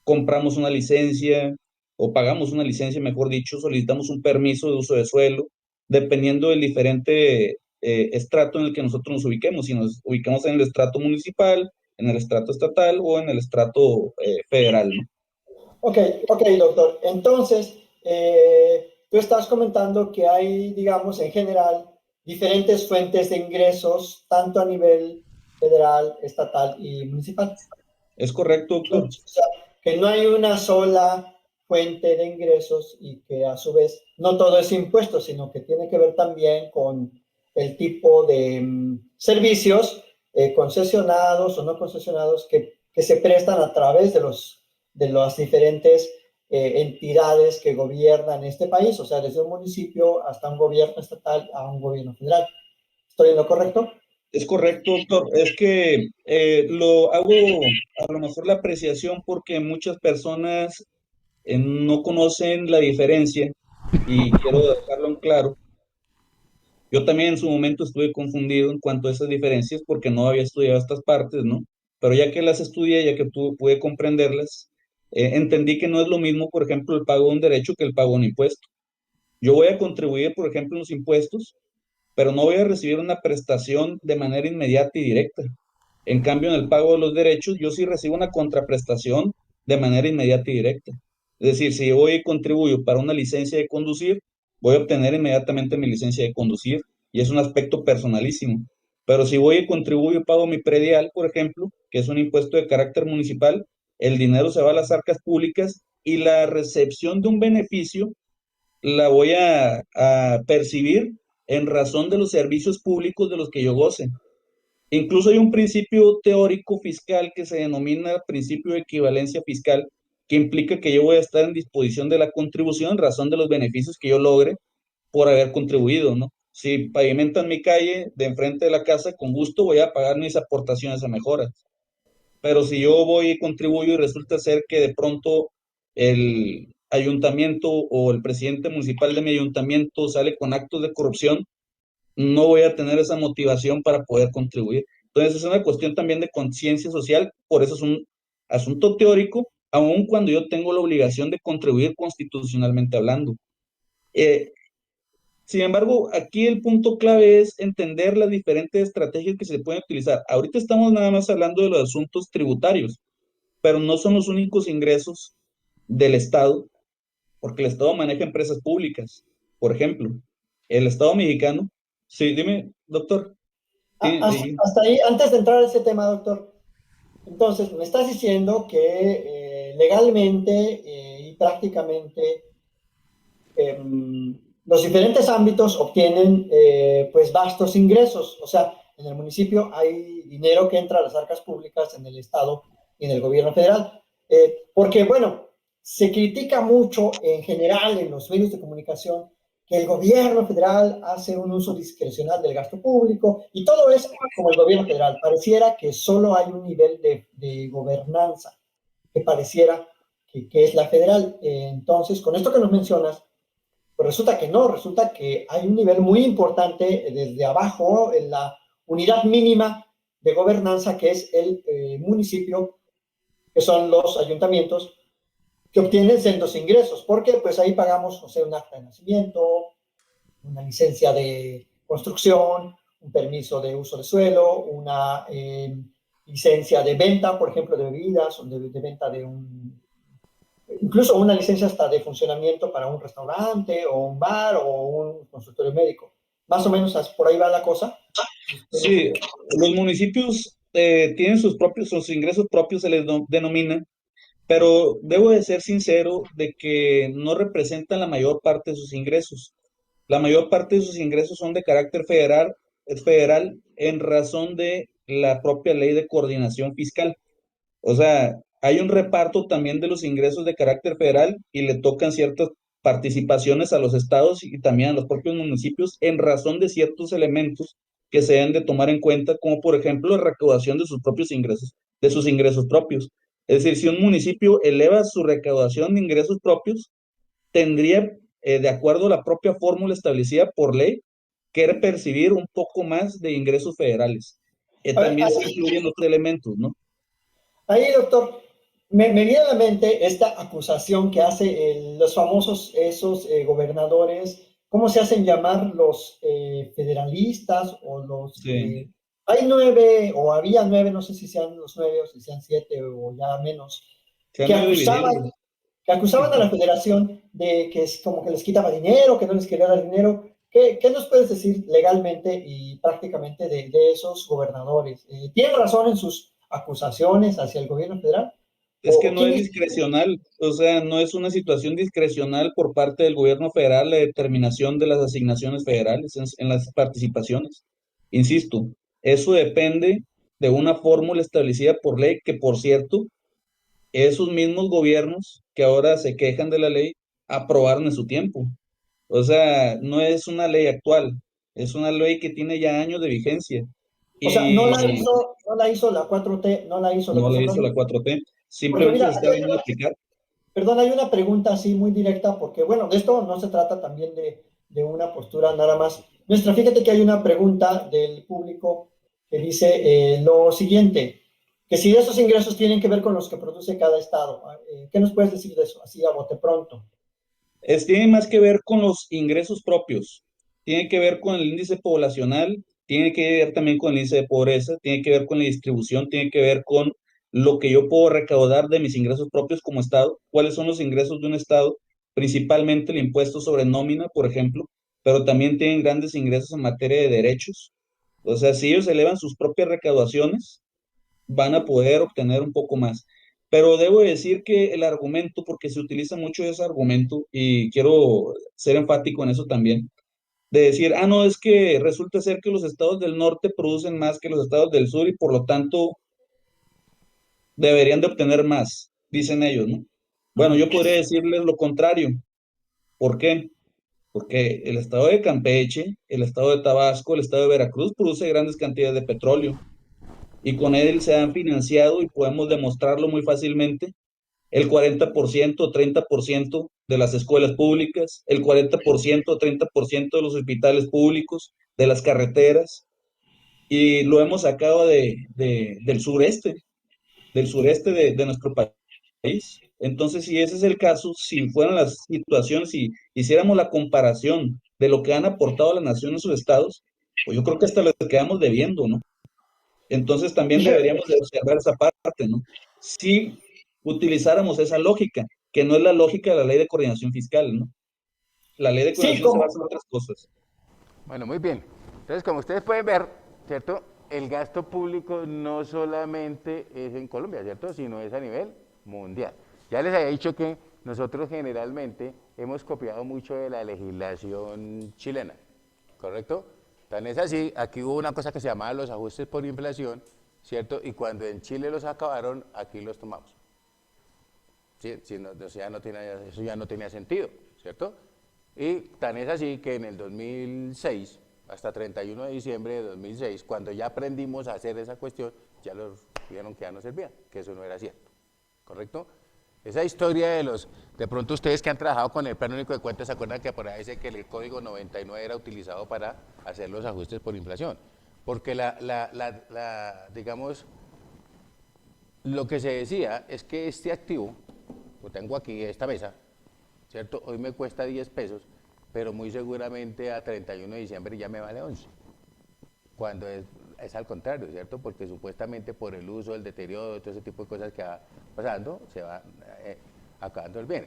compramos una licencia o pagamos una licencia, mejor dicho, solicitamos un permiso de uso de suelo, dependiendo del diferente estrato en el que nosotros nos ubiquemos, si nos ubicamos en el estrato municipal, en el estrato estatal o en el estrato federal, ¿no? Ok, doctor. Entonces, tú estás comentando que hay, digamos, en general, diferentes fuentes de ingresos, tanto a nivel federal, estatal y municipal. Es correcto, doctor. O sea, que no hay una sola fuente de ingresos y que a su vez no todo es impuesto, sino que tiene que ver también con el tipo de servicios concesionados o no concesionados que se prestan a través de las diferentes entidades que gobiernan este país, o sea, desde un municipio hasta un gobierno estatal a un gobierno federal. ¿Estoy en lo correcto? Es correcto, doctor. Es que lo hago a lo mejor la apreciación porque muchas personas no conocen la diferencia y quiero dejarlo en claro. Yo también en su momento estuve confundido en cuanto a esas diferencias porque no había estudiado estas partes, ¿no? Pero ya que las estudié, ya que pude comprenderlas, entendí que no es lo mismo, por ejemplo, el pago de un derecho que el pago de un impuesto. Yo voy a contribuir, por ejemplo, en los impuestos, pero no voy a recibir una prestación de manera inmediata y directa. En cambio, en el pago de los derechos, yo sí recibo una contraprestación de manera inmediata y directa. Es decir, si yo voy y contribuyo para una licencia de conducir, voy a obtener inmediatamente mi licencia de conducir y es un aspecto personalísimo. Pero si voy y contribuyo y pago mi predial, por ejemplo, que es un impuesto de carácter municipal, el dinero se va a las arcas públicas y la recepción de un beneficio la voy a percibir en razón de los servicios públicos de los que yo goce. Incluso hay un principio teórico fiscal que se denomina principio de equivalencia fiscal, que implica que yo voy a estar en disposición de la contribución en razón de los beneficios que yo logre por haber contribuido, ¿no? Si pavimentan mi calle de enfrente de la casa, con gusto voy a pagar mis aportaciones a mejoras. Pero si yo voy y contribuyo y resulta ser que de pronto el ayuntamiento o el presidente municipal de mi ayuntamiento sale con actos de corrupción, no voy a tener esa motivación para poder contribuir. Entonces es una cuestión también de conciencia social, por eso es un asunto teórico, aun cuando yo tengo la obligación de contribuir constitucionalmente hablando. Sin embargo, aquí el punto clave es entender las diferentes estrategias que se pueden utilizar. Ahorita estamos nada más hablando de los asuntos tributarios, pero no son los únicos ingresos del Estado, porque el Estado maneja empresas públicas. Por ejemplo, el Estado mexicano. Sí, dime, doctor. Hasta ahí, antes de entrar a ese tema, doctor, entonces me estás diciendo que legalmente y prácticamente los diferentes ámbitos obtienen pues vastos ingresos. O sea, en el municipio hay dinero que entra a las arcas públicas, en el Estado y en el gobierno federal. Porque, bueno, se critica mucho en general en los medios de comunicación que el gobierno federal hace un uso discrecional del gasto público y todo es como el gobierno federal. Pareciera que solo hay un nivel de gobernanza que pareciera que es la federal. Entonces, con esto que nos mencionas, pues resulta que no, resulta que hay un nivel muy importante desde abajo en la unidad mínima de gobernanza que es el municipio, que son los ayuntamientos, que obtienen sendos ingresos, porque pues ahí pagamos, o sea, un acta de nacimiento, una licencia de construcción, un permiso de uso de suelo, una licencia de venta, por ejemplo, de bebidas, o de venta de incluso una licencia hasta de funcionamiento para un restaurante, o un bar, o un consultorio médico. Más o menos por ahí va la cosa. Sí, los municipios tienen sus ingresos propios, se les denomina, pero debo de ser sincero de que no representan la mayor parte de sus ingresos. La mayor parte de sus ingresos son de carácter federal en razón de la propia ley de coordinación fiscal. O sea, hay un reparto también de los ingresos de carácter federal y le tocan ciertas participaciones a los estados y también a los propios municipios en razón de ciertos elementos que se deben de tomar en cuenta, como por ejemplo la recaudación de sus propios ingresos, de sus ingresos propios. Es decir, si un municipio eleva su recaudación de ingresos propios, tendría, de acuerdo a la propia fórmula establecida por ley, que percibir un poco más de ingresos federales. También se incluyen otros elementos, ¿no? Ahí, doctor, me viene a la mente esta acusación que hace los famosos, esos gobernadores, ¿cómo se hacen llamar los federalistas o los... Sí. Hay 9, o había 9, no sé si sean los 9 o si sean 7 o ya menos, que acusaban a la federación de que es como que les quitaba dinero, que no les quería dar dinero. ¿Qué nos puedes decir legalmente y prácticamente de esos gobernadores? ¿Tienen razón en sus acusaciones hacia el gobierno federal? Es que no es discrecional, o sea, no es una situación discrecional por parte del gobierno federal la determinación de las asignaciones federales en las participaciones. Insisto, eso depende de una fórmula establecida por ley que, por cierto, esos mismos gobiernos que ahora se quejan de la ley aprobaron en su tiempo. O sea, no es una ley actual, es una ley que tiene ya años de vigencia. O sea, no la hizo la 4T, no la hizo la 4T, simplemente se está viendo aplicar. Perdón, hay una pregunta así muy directa, porque bueno, de esto no se trata también de una postura nada más. Fíjate que hay una pregunta del público que dice lo siguiente, que si esos ingresos tienen que ver con los que produce cada estado, ¿qué nos puedes decir de eso, así a bote pronto? Tiene más que ver con los ingresos propios, tiene que ver con el índice poblacional, tiene que ver también con el índice de pobreza, tiene que ver con la distribución, tiene que ver con lo que yo puedo recaudar de mis ingresos propios como estado, cuáles son los ingresos de un estado, principalmente el impuesto sobre nómina, por ejemplo, pero también tienen grandes ingresos en materia de derechos, O sea, si ellos elevan sus propias recaudaciones, van a poder obtener un poco más. Pero debo decir que el argumento, porque se utiliza mucho ese argumento, y quiero ser enfático en eso también, de decir, ah, no, es que resulta ser que los estados del norte producen más que los estados del sur y por lo tanto deberían de obtener más, dicen ellos, ¿no? Bueno, yo podría decirles lo contrario. ¿Por qué? Porque el estado de Campeche, el estado de Tabasco, el estado de Veracruz produce grandes cantidades de petróleo y con él se han financiado y podemos demostrarlo muy fácilmente el 40% o 30% de las escuelas públicas, el 40% o 30% de los hospitales públicos, de las carreteras, y lo hemos sacado del sureste de nuestro país. Entonces, si ese es el caso, si fueran las situaciones, si hiciéramos la comparación de lo que han aportado a la nación en sus estados, pues yo creo que hasta les quedamos debiendo, ¿no? Entonces también deberíamos de observar esa parte, ¿no? Si utilizáramos esa lógica, que no es la lógica de la ley de coordinación fiscal, ¿no? La ley de coordinación se basa en otras cosas. Bueno, muy bien. Entonces, como ustedes pueden ver, ¿cierto? El gasto público no solamente es en Colombia, ¿cierto? Sino es a nivel mundial. Ya les había dicho que nosotros generalmente hemos copiado mucho de la legislación chilena, ¿correcto? Tan es así, aquí hubo una cosa que se llamaba los ajustes por inflación, ¿cierto? Y cuando en Chile los acabaron, aquí los tomamos. ¿Sí? Si no, eso ya no tenía sentido, ¿cierto? Y tan es así que en el 2006, hasta 31 de diciembre de 2006, cuando ya aprendimos a hacer esa cuestión, ya los vieron que ya no servía, que eso no era cierto, ¿correcto? Esa historia de pronto ustedes que han trabajado con el Plan Único de Cuentas, ¿se acuerdan que por ahí dice que el código 99 era utilizado para hacer los ajustes por inflación? Porque digamos, lo que se decía es que este activo, lo tengo aquí, esta mesa, ¿cierto? Hoy me cuesta 10 pesos, pero muy seguramente a 31 de diciembre ya me vale 11. Cuando es al contrario, ¿cierto? Porque supuestamente por el uso, el deterioro, todo ese tipo de cosas que va pasando, se va acabando el bien.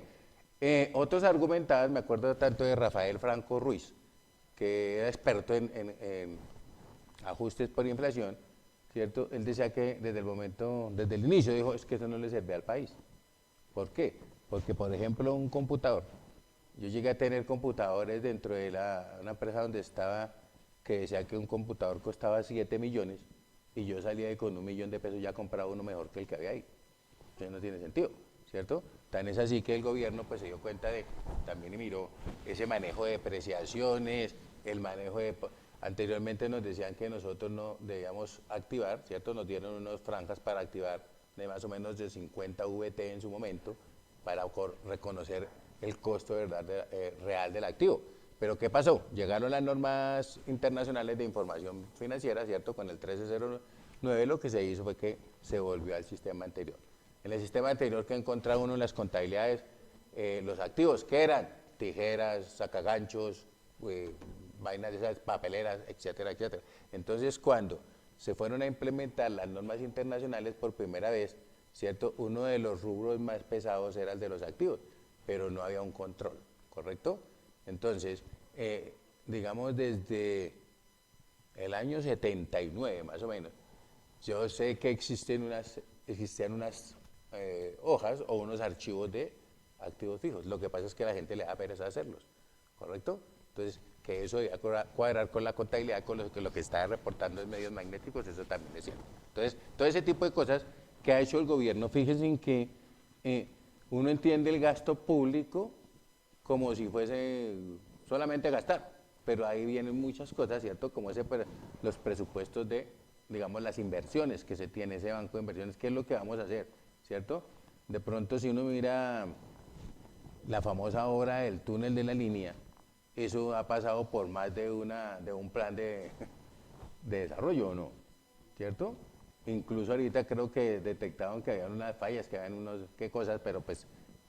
Otros argumentaban, me acuerdo tanto de Rafael Franco Ruiz, que era experto en ajustes por inflación, ¿cierto? Él decía que desde el inicio dijo, es que eso no le servía al país. ¿Por qué? Porque, por ejemplo, un computador, yo llegué a tener computadores dentro de una empresa donde estaba, que decía que un computador costaba 7 millones y yo salía con 1 millón de pesos ya compraba uno mejor que el que había ahí. Entonces no tiene sentido, ¿cierto? Tan es así que el gobierno pues se dio cuenta también miró ese manejo de depreciaciones, el manejo de... Anteriormente nos decían que nosotros no debíamos activar, ¿cierto? Nos dieron unas franjas para activar de más o menos de 50 VT en su momento para reconocer el costo real del activo. Pero ¿qué pasó? Llegaron las normas internacionales de información financiera, ¿cierto? Con el 1309 lo que se hizo fue que se volvió al sistema anterior. En el sistema anterior que encontraba uno en las contabilidades, los activos que eran tijeras, sacaganchos, vainas de esas, papeleras, etcétera, etcétera. Entonces cuando se fueron a implementar las normas internacionales por primera vez, ¿cierto? Uno de los rubros más pesados era el de los activos, pero no había un control, ¿correcto? Entonces, digamos desde el año 79 más o menos, yo sé que existían unas hojas o unos archivos de activos fijos. Lo que pasa es que a la gente le da pereza hacerlos, ¿correcto? Entonces, que eso debe cuadrar con la contabilidad, con lo que está reportando en medios magnéticos, eso también es cierto. Entonces, todo ese tipo de cosas que ha hecho el gobierno, fíjense en que uno entiende el gasto público como si fuese solamente gastar, pero ahí vienen muchas cosas, ¿cierto? Como los presupuestos de, digamos, las inversiones que se tiene ese banco de inversiones, ¿qué es lo que vamos a hacer? ¿Cierto? De pronto si uno mira la famosa obra del túnel de la línea, eso ha pasado por más de un plan de desarrollo, ¿o no? ¿Cierto? Incluso ahorita creo que detectaron que habían unas fallas, que habían qué cosas, pero pues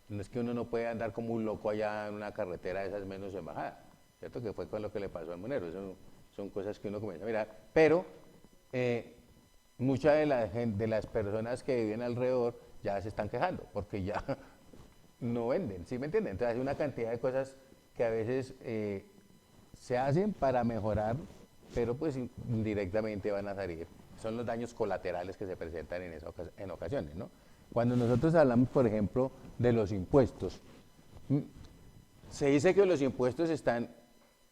no es que uno no puede andar como un loco allá en una carretera de esas menos en bajada, ¿cierto? Que fue con lo que le pasó al Monero, eso son cosas que uno comienza a mirar, pero muchas de las personas que viven alrededor ya se están quejando, porque ya no venden, ¿sí me entienden? Entonces hay una cantidad de cosas que a veces se hacen para mejorar pero pues indirectamente van a salir. Son los daños colaterales que se presentan en ocasiones, ¿no? Cuando nosotros hablamos, por ejemplo, de los impuestos, se dice que los impuestos están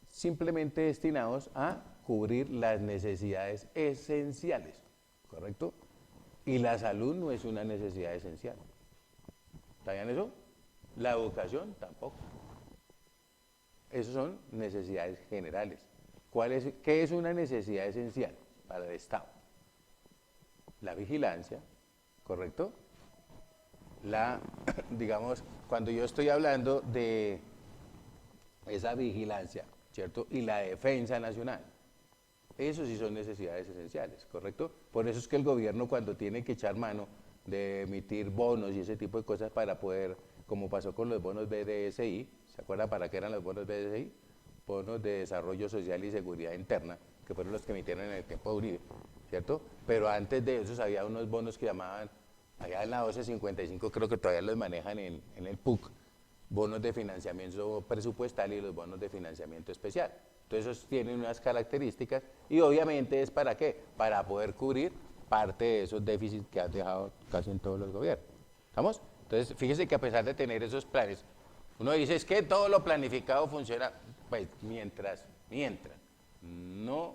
simplemente destinados a cubrir las necesidades esenciales, ¿correcto? Y la salud no es una necesidad esencial. ¿Sabían eso? La educación tampoco. Esas son necesidades generales. ¿Qué es una necesidad esencial para el Estado? La vigilancia, ¿correcto? Digamos, cuando yo estoy hablando de esa vigilancia, ¿cierto? Y la defensa nacional, eso sí son necesidades esenciales, ¿correcto? Por eso es que el gobierno, cuando tiene que echar mano de emitir bonos y ese tipo de cosas para poder, como pasó con los bonos BDSI, ¿se acuerdan para qué eran los bonos BDSI? Bonos de Desarrollo Social y Seguridad Interna, que fueron los que emitieron en el tiempo de Uribe, ¿cierto? Pero antes de esos había unos bonos que llamaban, allá en la 1255 creo que todavía los manejan en el PUC, bonos de financiamiento presupuestal y los bonos de financiamiento especial. Entonces esos tienen unas características y obviamente es ¿para qué? Para poder cubrir parte de esos déficits que han dejado casi en todos los gobiernos. ¿Estamos? Entonces fíjese que a pesar de tener esos planes, uno dice es que todo lo planificado funciona, pues mientras no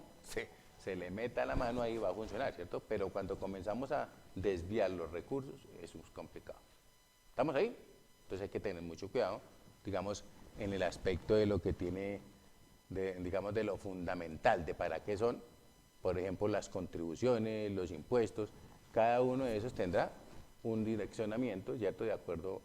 se le meta la mano ahí va a funcionar, ¿cierto? Pero cuando comenzamos a desviar los recursos, eso es complicado. ¿Estamos ahí? Entonces hay que tener mucho cuidado, digamos, en el aspecto de lo que tiene, digamos, de lo fundamental, de para qué son, por ejemplo, las contribuciones, los impuestos, cada uno de esos tendrá un direccionamiento, ¿cierto?, de acuerdo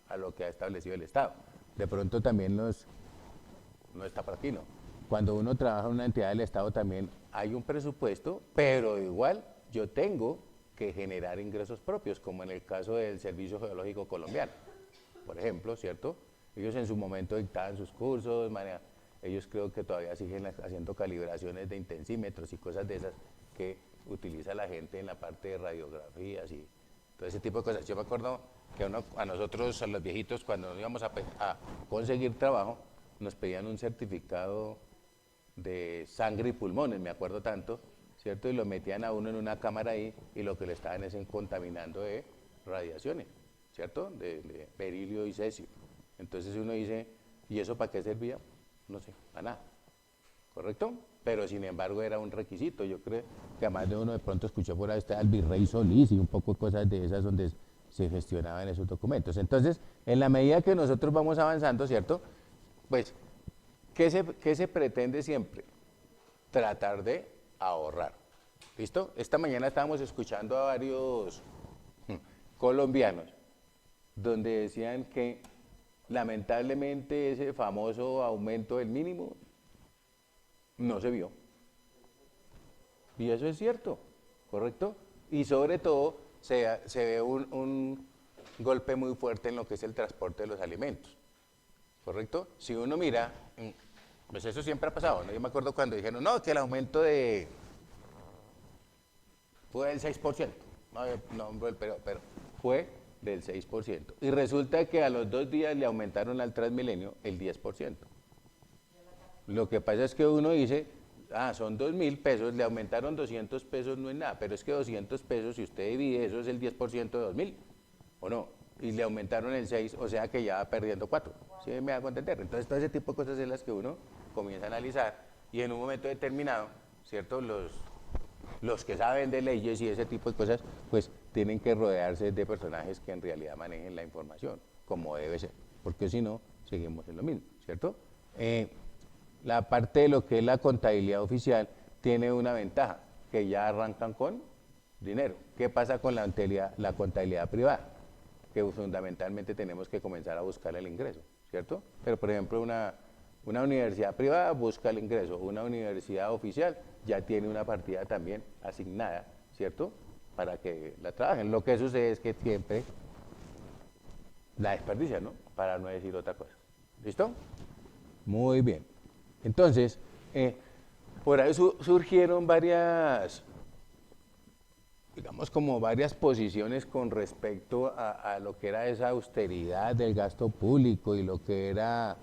a lo que ha establecido el Estado. De pronto también no está para aquí, ¿no? Cuando uno trabaja en una entidad del Estado también hay un presupuesto, pero igual yo tengo que generar ingresos propios, como en el caso del Servicio Geológico Colombiano, por ejemplo, ¿cierto? Ellos en su momento dictaban sus cursos, ellos creo que todavía siguen haciendo calibraciones de intensímetros y cosas de esas que utiliza la gente en la parte de radiografías y todo ese tipo de cosas. Yo me acuerdo que a nosotros, a los viejitos, cuando íbamos a conseguir trabajo, nos pedían un certificado de sangre y pulmones, me acuerdo tanto, ¿cierto? Y lo metían a uno en una cámara ahí y lo que le estaban es contaminando de radiaciones, ¿cierto? De berilio y cesio. Entonces uno dice, ¿y eso para qué servía? No sé, para nada, ¿correcto? Pero sin embargo era un requisito. Yo creo que además de uno de pronto escuchó por ahí al virrey Solís y un poco cosas de esas donde se gestionaban esos documentos. Entonces, en la medida que nosotros vamos avanzando, ¿cierto? Pues, ¿qué se pretende siempre? Tratar de ahorrar. ¿Listo? Esta mañana estábamos escuchando a varios colombianos donde decían que lamentablemente ese famoso aumento del mínimo no se vio. Y eso es cierto, ¿correcto? Y sobre todo se ve un golpe muy fuerte en lo que es el transporte de los alimentos, ¿correcto? Si uno mira, pues eso siempre ha pasado, ¿no? Yo me acuerdo cuando dijeron, no, que el aumento fue del 6%, pero fue del 6%. Y resulta que a los 2 días le aumentaron al Transmilenio el 10%. Lo que pasa es que uno dice, son 2.000 pesos, le aumentaron 200 pesos, no es nada, pero es que 200 pesos, si usted divide eso, es el 10% de 2.000, ¿o no? Y le aumentaron el 6, o sea que ya va perdiendo 4, ¿sí me hago entender? Entonces todo ese tipo de cosas es las que uno comienza a analizar y en un momento determinado, ¿cierto? Los que saben de leyes y ese tipo de cosas, pues tienen que rodearse de personajes que en realidad manejen la información, como debe ser, porque si no, seguimos en lo mismo, ¿cierto? La parte de lo que es la contabilidad oficial tiene una ventaja, que ya arrancan con dinero. ¿Qué pasa con la contabilidad privada? Que fundamentalmente tenemos que comenzar a buscar el ingreso, ¿cierto? Pero por ejemplo una universidad privada busca el ingreso, una universidad oficial ya tiene una partida también asignada, ¿cierto? Para que la trabajen. Lo que sucede es que siempre la desperdicia, ¿no? Para no decir otra cosa. ¿Listo? Muy bien. Entonces, por ahí surgieron varias, digamos como varias posiciones con respecto a lo que era esa austeridad del gasto público y lo que era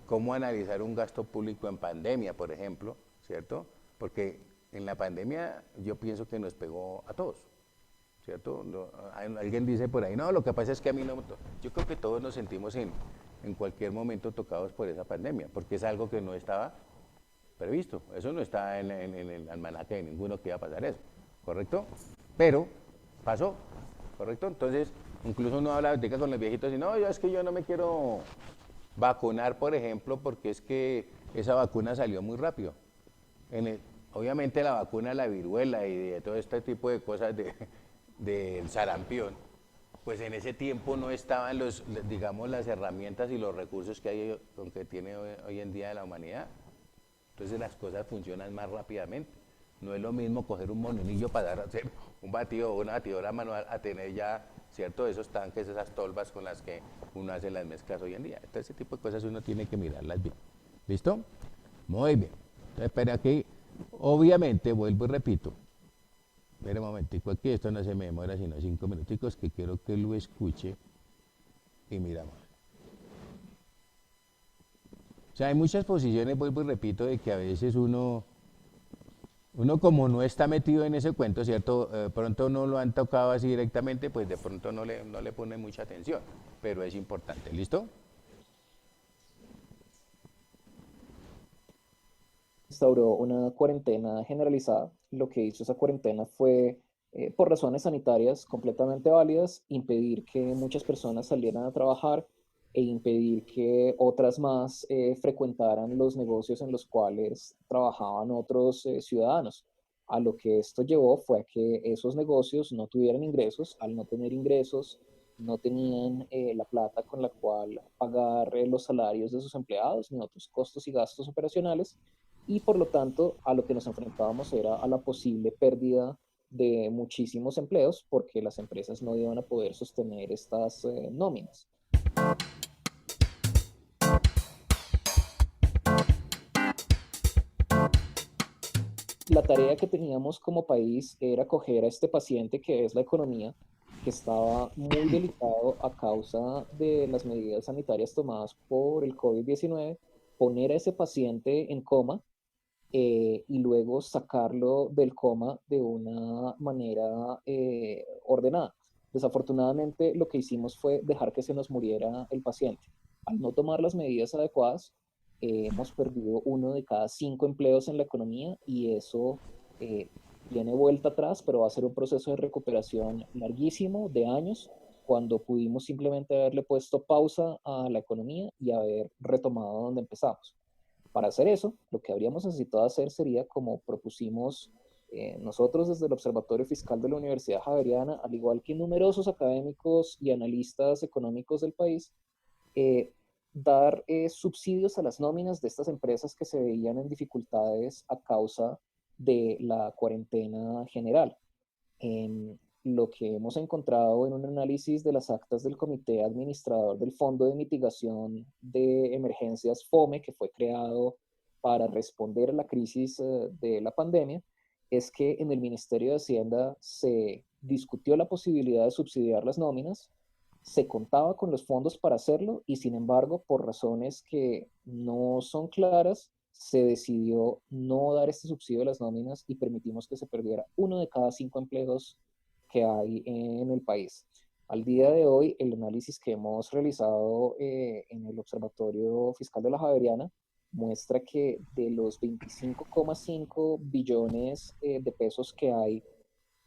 cómo analizar un gasto público en pandemia, por ejemplo, ¿cierto? porque en la pandemia yo pienso que nos pegó a todos, ¿cierto? Alguien dice por ahí, no, lo que pasa es que a mí no. Yo creo que todos nos sentimos en cualquier momento tocados por esa pandemia, porque es algo que no estaba previsto, eso no está en el almanaque de ninguno que iba a pasar eso, ¿correcto? Pero pasó, ¿correcto? Entonces, incluso uno habla ahorita con los viejitos y no, es que yo no me quiero vacunar, por ejemplo, porque es que esa vacuna salió muy rápido. Obviamente la vacuna de la viruela y de todo este tipo de cosas del sarampión, pues en ese tiempo no estaban digamos, las herramientas y los recursos que hay, que tiene hoy en día la humanidad. Entonces las cosas funcionan más rápidamente. No es lo mismo coger un molinillo para hacer un batido o una batidora manual a tener ya, ¿cierto?, esos tanques, esas tolvas con las que uno hace las mezclas hoy en día. Entonces ese tipo de cosas uno tiene que mirarlas bien. ¿Listo? Muy bien. Entonces espera aquí. Obviamente, vuelvo y repito. Espera un momentico aquí, esto no se me demora sino 5 minuticos que quiero que lo escuche y miramos. O sea, hay muchas posiciones, vuelvo y repito, de que a veces uno como no está metido en ese cuento, ¿cierto? Pronto no lo han tocado así directamente, pues de pronto no le pone mucha atención, pero es importante. ¿Listo? Instauró una cuarentena generalizada. Lo que hizo esa cuarentena fue, por razones sanitarias completamente válidas, impedir que muchas personas salieran a trabajar e impedir que otras más frecuentaran los negocios en los cuales trabajaban otros ciudadanos. A lo que esto llevó fue a que esos negocios no tuvieran ingresos. Al no tener ingresos, no tenían la plata con la cual pagar los salarios de sus empleados ni otros costos y gastos operacionales, y por lo tanto a lo que nos enfrentábamos era a la posible pérdida de muchísimos empleos porque las empresas no iban a poder sostener estas nóminas. La tarea que teníamos como país era coger a este paciente que es la economía, que estaba muy delicado a causa de las medidas sanitarias tomadas por el COVID-19, poner a ese paciente en coma y luego sacarlo del coma de una manera ordenada. Desafortunadamente, lo que hicimos fue dejar que se nos muriera el paciente. Al no tomar las medidas adecuadas, hemos perdido 1 de cada 5 empleos en la economía y eso viene vuelta atrás, pero va a ser un proceso de recuperación larguísimo, de años, cuando pudimos simplemente haberle puesto pausa a la economía y haber retomado donde empezamos. Para hacer eso, lo que habríamos necesitado hacer sería, como propusimos nosotros desde el Observatorio Fiscal de la Universidad Javeriana, al igual que numerosos académicos y analistas económicos del país, dar subsidios a las nóminas de estas empresas que se veían en dificultades a causa de la cuarentena general. Lo que hemos encontrado en un análisis de las actas del Comité Administrador del Fondo de Mitigación de Emergencias FOME, que fue creado para responder a la crisis de la pandemia, es que en el Ministerio de Hacienda se discutió la posibilidad de subsidiar las nóminas, se contaba con los fondos para hacerlo y sin embargo, por razones que no son claras, se decidió no dar este subsidio a las nóminas y permitimos que se perdiera 1 de cada 5 empleos que hay en el país. Al día de hoy, el análisis que hemos realizado en el Observatorio Fiscal de la Javeriana muestra que de los 25,5 billones de pesos que hay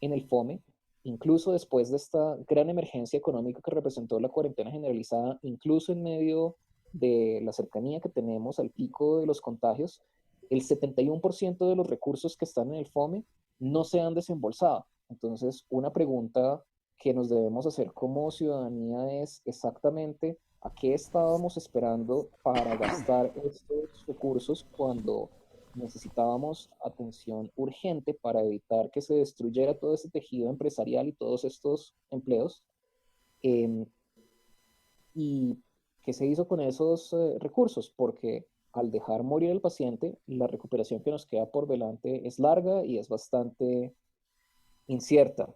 en el FOME, incluso después de esta gran emergencia económica que representó la cuarentena generalizada, incluso en medio de la cercanía que tenemos al pico de los contagios, el 71% de los recursos que están en el FOME no se han desembolsado. Entonces, una pregunta que nos debemos hacer como ciudadanía es exactamente a qué estábamos esperando para gastar estos recursos cuando necesitábamos atención urgente para evitar que se destruyera todo ese tejido empresarial y todos estos empleos. ¿Y qué se hizo con esos recursos? Porque al dejar morir al paciente, la recuperación que nos queda por delante es larga y es bastante incierta.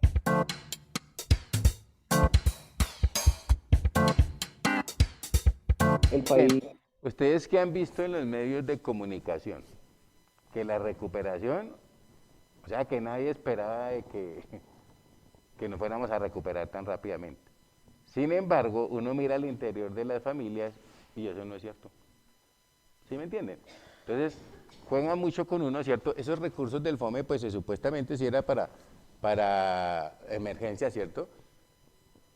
El país... Ustedes que han visto en los medios de comunicación, que la recuperación, o sea, que nadie esperaba de que nos fuéramos a recuperar tan rápidamente. Sin embargo, uno mira al interior de las familias y eso no es cierto. ¿Sí me entienden? Entonces, juegan mucho con uno, ¿cierto? Esos recursos del FOME, pues supuestamente sí era para emergencia, ¿cierto?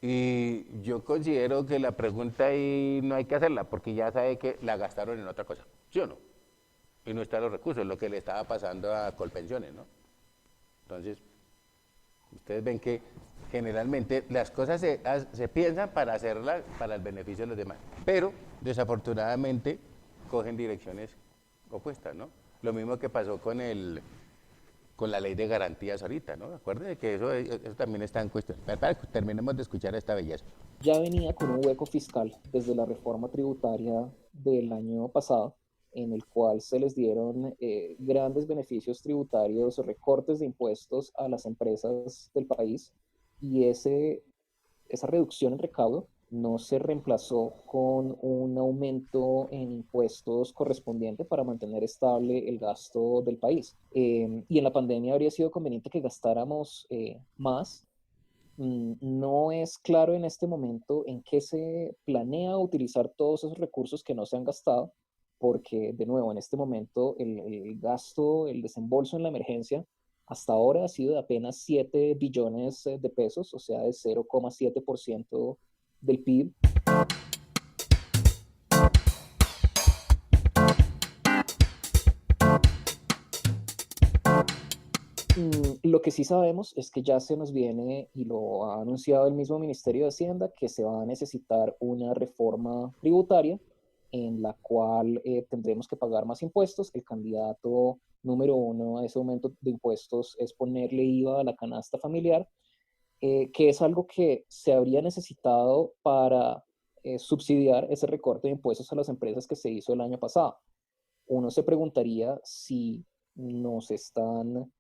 Y yo considero que la pregunta ahí no hay que hacerla, porque ya sabe que la gastaron en otra cosa, ¿sí o no? Y no están los recursos, lo que le estaba pasando a Colpensiones, ¿no? Entonces, ustedes ven que generalmente las cosas se piensan para hacerlas para el beneficio de los demás, pero desafortunadamente cogen direcciones opuestas, ¿no? Lo mismo que pasó con la ley de garantías ahorita, ¿no? Acuérdense que eso también está en cuestión. Terminemos de escuchar esta belleza. Ya venía con un hueco fiscal desde la reforma tributaria del año pasado, en el cual se les dieron grandes beneficios tributarios, recortes de impuestos a las empresas del país, y esa reducción en recaudo no se reemplazó con un aumento en impuestos correspondiente para mantener estable el gasto del país. Y en la pandemia habría sido conveniente que gastáramos más. No es claro en este momento en qué se planea utilizar todos esos recursos que no se han gastado, porque de nuevo en este momento el gasto, el desembolso en la emergencia hasta ahora ha sido de apenas 7 billones de pesos, o sea, de 0,7% del PIB. Lo que sí sabemos es que ya se nos viene, y lo ha anunciado el mismo Ministerio de Hacienda, que se va a necesitar una reforma tributaria en la cual tendremos que pagar más impuestos. El candidato número uno a ese aumento de impuestos es ponerle IVA a la canasta familiar, que es algo que se habría necesitado para subsidiar ese recorte de impuestos a las empresas que se hizo el año pasado. Uno se preguntaría si nos están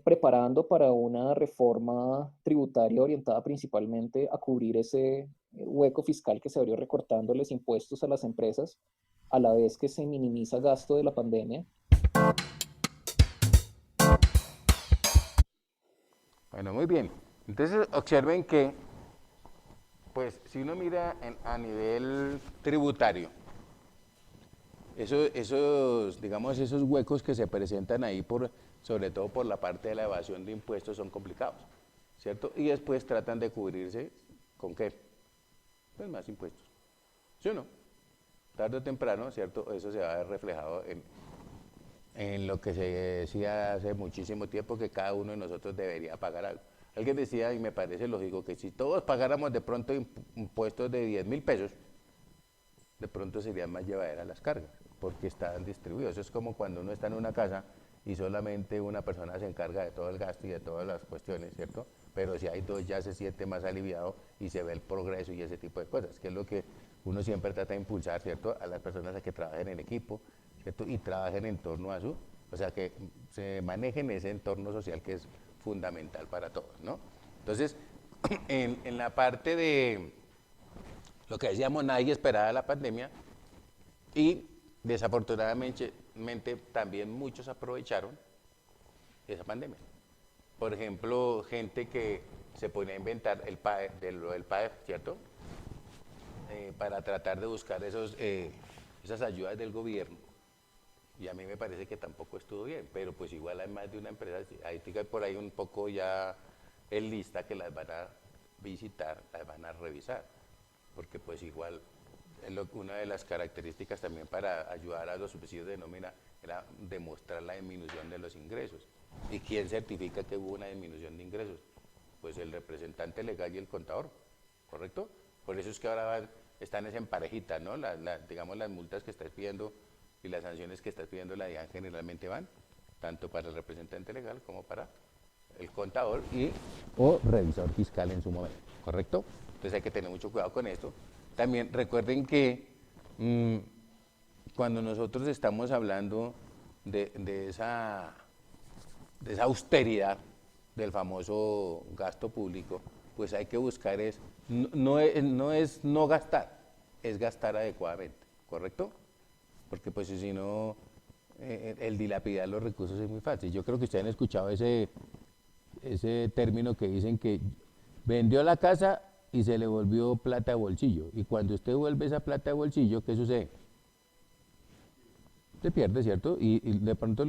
preparando para una reforma tributaria orientada principalmente a cubrir ese hueco fiscal que se abrió recortándoles impuestos a las empresas, a la vez que se minimiza gasto de la pandemia. Bueno, muy bien. Entonces, observen que, pues, si uno mira a nivel tributario, digamos, esos huecos que se presentan ahí, sobre todo por la parte de la evasión de impuestos, son complicados, ¿cierto? Y después tratan de cubrirse, ¿con qué? Pues más impuestos, ¿sí o no? Tarde o temprano, ¿cierto? Eso se va a ver reflejado en lo que se decía hace muchísimo tiempo, que cada uno de nosotros debería pagar algo. Alguien decía, y me parece lógico, que si todos pagáramos de pronto impuestos de 10.000 pesos, de pronto serían más llevaderas las cargas, porque están distribuidos. Eso es como cuando uno está en una casa y solamente una persona se encarga de todo el gasto y de todas las cuestiones, ¿cierto? Pero si hay dos ya se siente más aliviado y se ve el progreso y ese tipo de cosas, que es lo que uno siempre trata de impulsar, ¿cierto? A las personas a que trabajen en equipo, ¿cierto? Y trabajen en torno a o sea, que se manejen ese entorno social que es fundamental para todos, ¿no? Entonces, en la parte de lo que decíamos, nadie esperaba la pandemia y desafortunadamente también muchos aprovecharon esa pandemia. Por ejemplo, gente que se ponía a inventar el PAE, del PAE, ¿cierto? Para tratar de buscar esas ayudas del gobierno. Y a mí me parece que tampoco estuvo bien, pero pues igual hay más de una empresa, ahí por ahí un poco ya en lista que las van a visitar, las van a revisar, porque pues igual una de las características también para ayudar a los subsidios de nómina era demostrar la disminución de los ingresos. ¿Y quién certifica que hubo una disminución de ingresos? Pues el representante legal y el contador, ¿correcto? Por eso es que ahora están en parejita, ¿no? Digamos, las multas que estás pidiendo y las sanciones que estás pidiendo la DIAN generalmente van tanto para el representante legal como para el contador o revisor fiscal en su momento, ¿correcto? Entonces hay que tener mucho cuidado con esto. También recuerden que cuando nosotros estamos hablando de esa austeridad del famoso gasto público, pues hay que buscar no es no gastar, es gastar adecuadamente, ¿correcto? Porque pues si no, el dilapidar los recursos es muy fácil. Yo creo que ustedes han escuchado ese término que dicen que vendió la casa y se le volvió plata de bolsillo. Y cuando usted vuelve esa plata de bolsillo, ¿qué sucede? Se pierde, ¿cierto? Y de pronto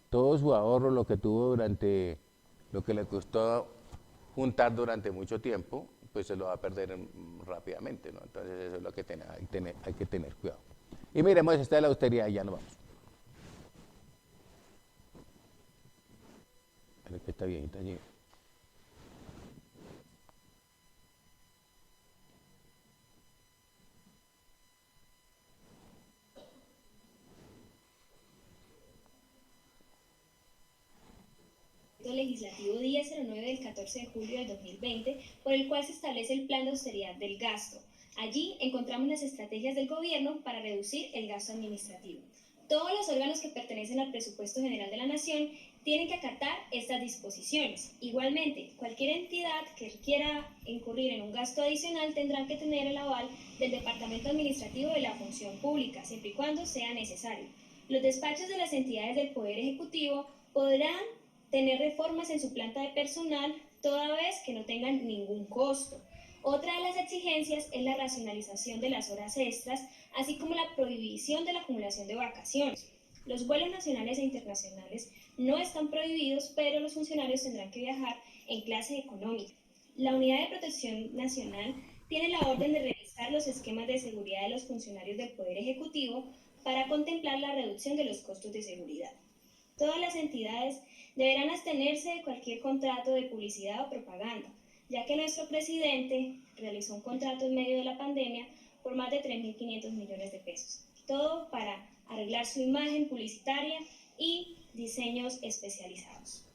todo su ahorro, lo que tuvo lo que le costó juntar durante mucho tiempo, pues se lo va a perder rápidamente, ¿no? Entonces eso es lo que hay que tener cuidado. Y miremos, esta es la austeridad y ya nos vamos. Pero que está viejita allí. Legislativo 1009 del 14 de julio del 2020, por el cual se establece el plan de austeridad del gasto. Allí encontramos las estrategias del gobierno para reducir el gasto administrativo. Todos los órganos que pertenecen al presupuesto general de la Nación tienen que acatar estas disposiciones. Igualmente, cualquier entidad que quiera incurrir en un gasto adicional tendrá que tener el aval del Departamento Administrativo de la Función Pública, siempre y cuando sea necesario. Los despachos de las entidades del Poder Ejecutivo podrán tener reformas en su planta de personal toda vez que no tengan ningún costo. Otra de las exigencias es la racionalización de las horas extras, así como la prohibición de la acumulación de vacaciones. Los vuelos nacionales e internacionales no están prohibidos, pero los funcionarios tendrán que viajar en clase económica. La Unidad de Protección Nacional tiene la orden de revisar los esquemas de seguridad de los funcionarios del Poder Ejecutivo para contemplar la reducción de los costos de seguridad. Todas las entidades deberán abstenerse de cualquier contrato de publicidad o propaganda, ya que nuestro presidente realizó un contrato en medio de la pandemia por más de 3.500 millones de pesos. Todo para arreglar su imagen publicitaria y diseños especializados.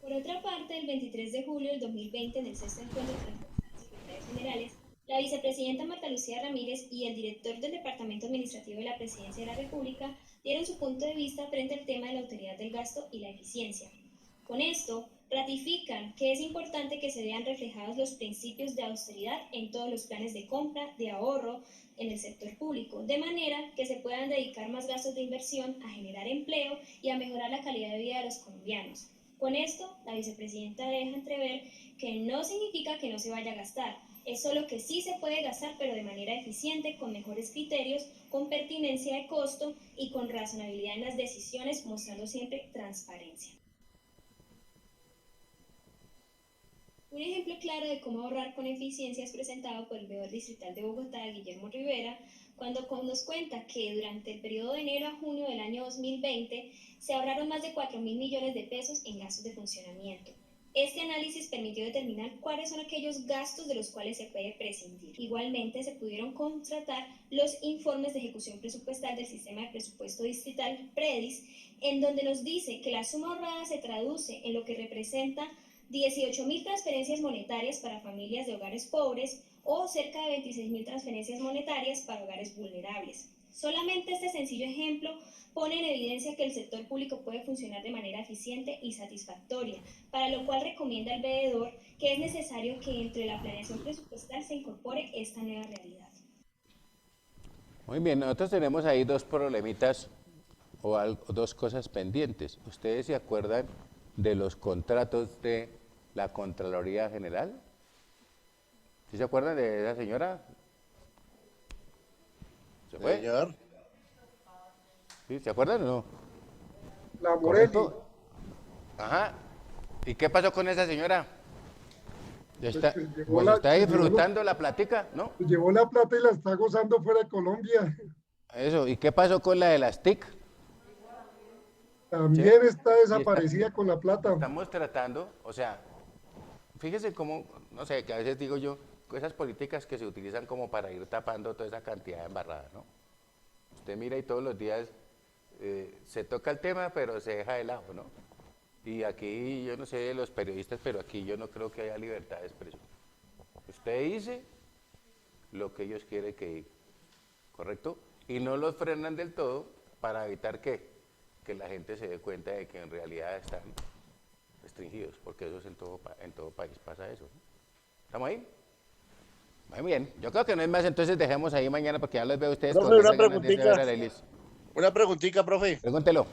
Por otra parte, el 23 de julio del 2020, en el sexto encuentro de las secretarias generales, la vicepresidenta Marta Lucía Ramírez y el director del Departamento Administrativo de la Presidencia de la República dieron su punto de vista frente al tema de la autoridad del gasto y la eficiencia. Con esto, ratifican que es importante que se vean reflejados los principios de austeridad en todos los planes de compra, de ahorro en el sector público, de manera que se puedan dedicar más gastos de inversión a generar empleo y a mejorar la calidad de vida de los colombianos. Con esto, la vicepresidenta deja entrever que no significa que no se vaya a gastar, es solo que sí se puede gastar, pero de manera eficiente, con mejores criterios, con pertinencia de costo y con razonabilidad en las decisiones, mostrando siempre transparencia. Un ejemplo claro de cómo ahorrar con eficiencia es presentado por el veedor distrital de Bogotá, Guillermo Rivera, cuando nos cuenta que durante el periodo de enero a junio del año 2020 se ahorraron más de 4.000 millones de pesos en gastos de funcionamiento. Este análisis permitió determinar cuáles son aquellos gastos de los cuales se puede prescindir. Igualmente, se pudieron contratar los informes de ejecución presupuestal del Sistema de Presupuesto Distrital, PREDIS, en donde nos dice que la suma ahorrada se traduce en lo que representa 18.000 transferencias monetarias para familias de hogares pobres o cerca de 26.000 transferencias monetarias para hogares vulnerables. Solamente este sencillo ejemplo pone en evidencia que el sector público puede funcionar de manera eficiente y satisfactoria, para lo cual recomienda al veedor que es necesario que entre la planeación presupuestal se incorpore esta nueva realidad. Muy bien, nosotros tenemos ahí dos problemitas o dos cosas pendientes. ¿Ustedes se acuerdan de los contratos de la Contraloría General? ¿Sí se acuerdan de esa señora? ¿Se fue? Señor. ¿Sí? ¿Se acuerdan o no? La Morelli. Ajá. ¿Y qué pasó con esa señora? Está, llevó está disfrutando la plática, ¿no? Llevó la plata y la está gozando fuera de Colombia. Eso. ¿Y qué pasó con la de las TIC? También está desaparecida con la plata. Estamos tratando, o sea, fíjese cómo, no sé, que a veces digo yo, esas políticas que se utilizan como para ir tapando toda esa cantidad de embarradas, ¿no? Usted mira y todos los días se toca el tema, pero se deja de lado, ¿no? Y aquí, yo no sé de los periodistas, pero aquí yo no creo que haya libertad de expresión. Usted dice lo que ellos quieren que diga, ¿correcto? Y no los frenan del todo para evitar que la gente se dé cuenta de que en realidad están restringidos, porque eso es en todo país pasa eso, ¿no? ¿Estamos ahí? Muy bien, yo creo que no es más, entonces dejemos ahí mañana porque ya los veo a ustedes Profe, con una esa ganas de ver a la preguntita. Liz. Una preguntita, profe. Pregúntelo.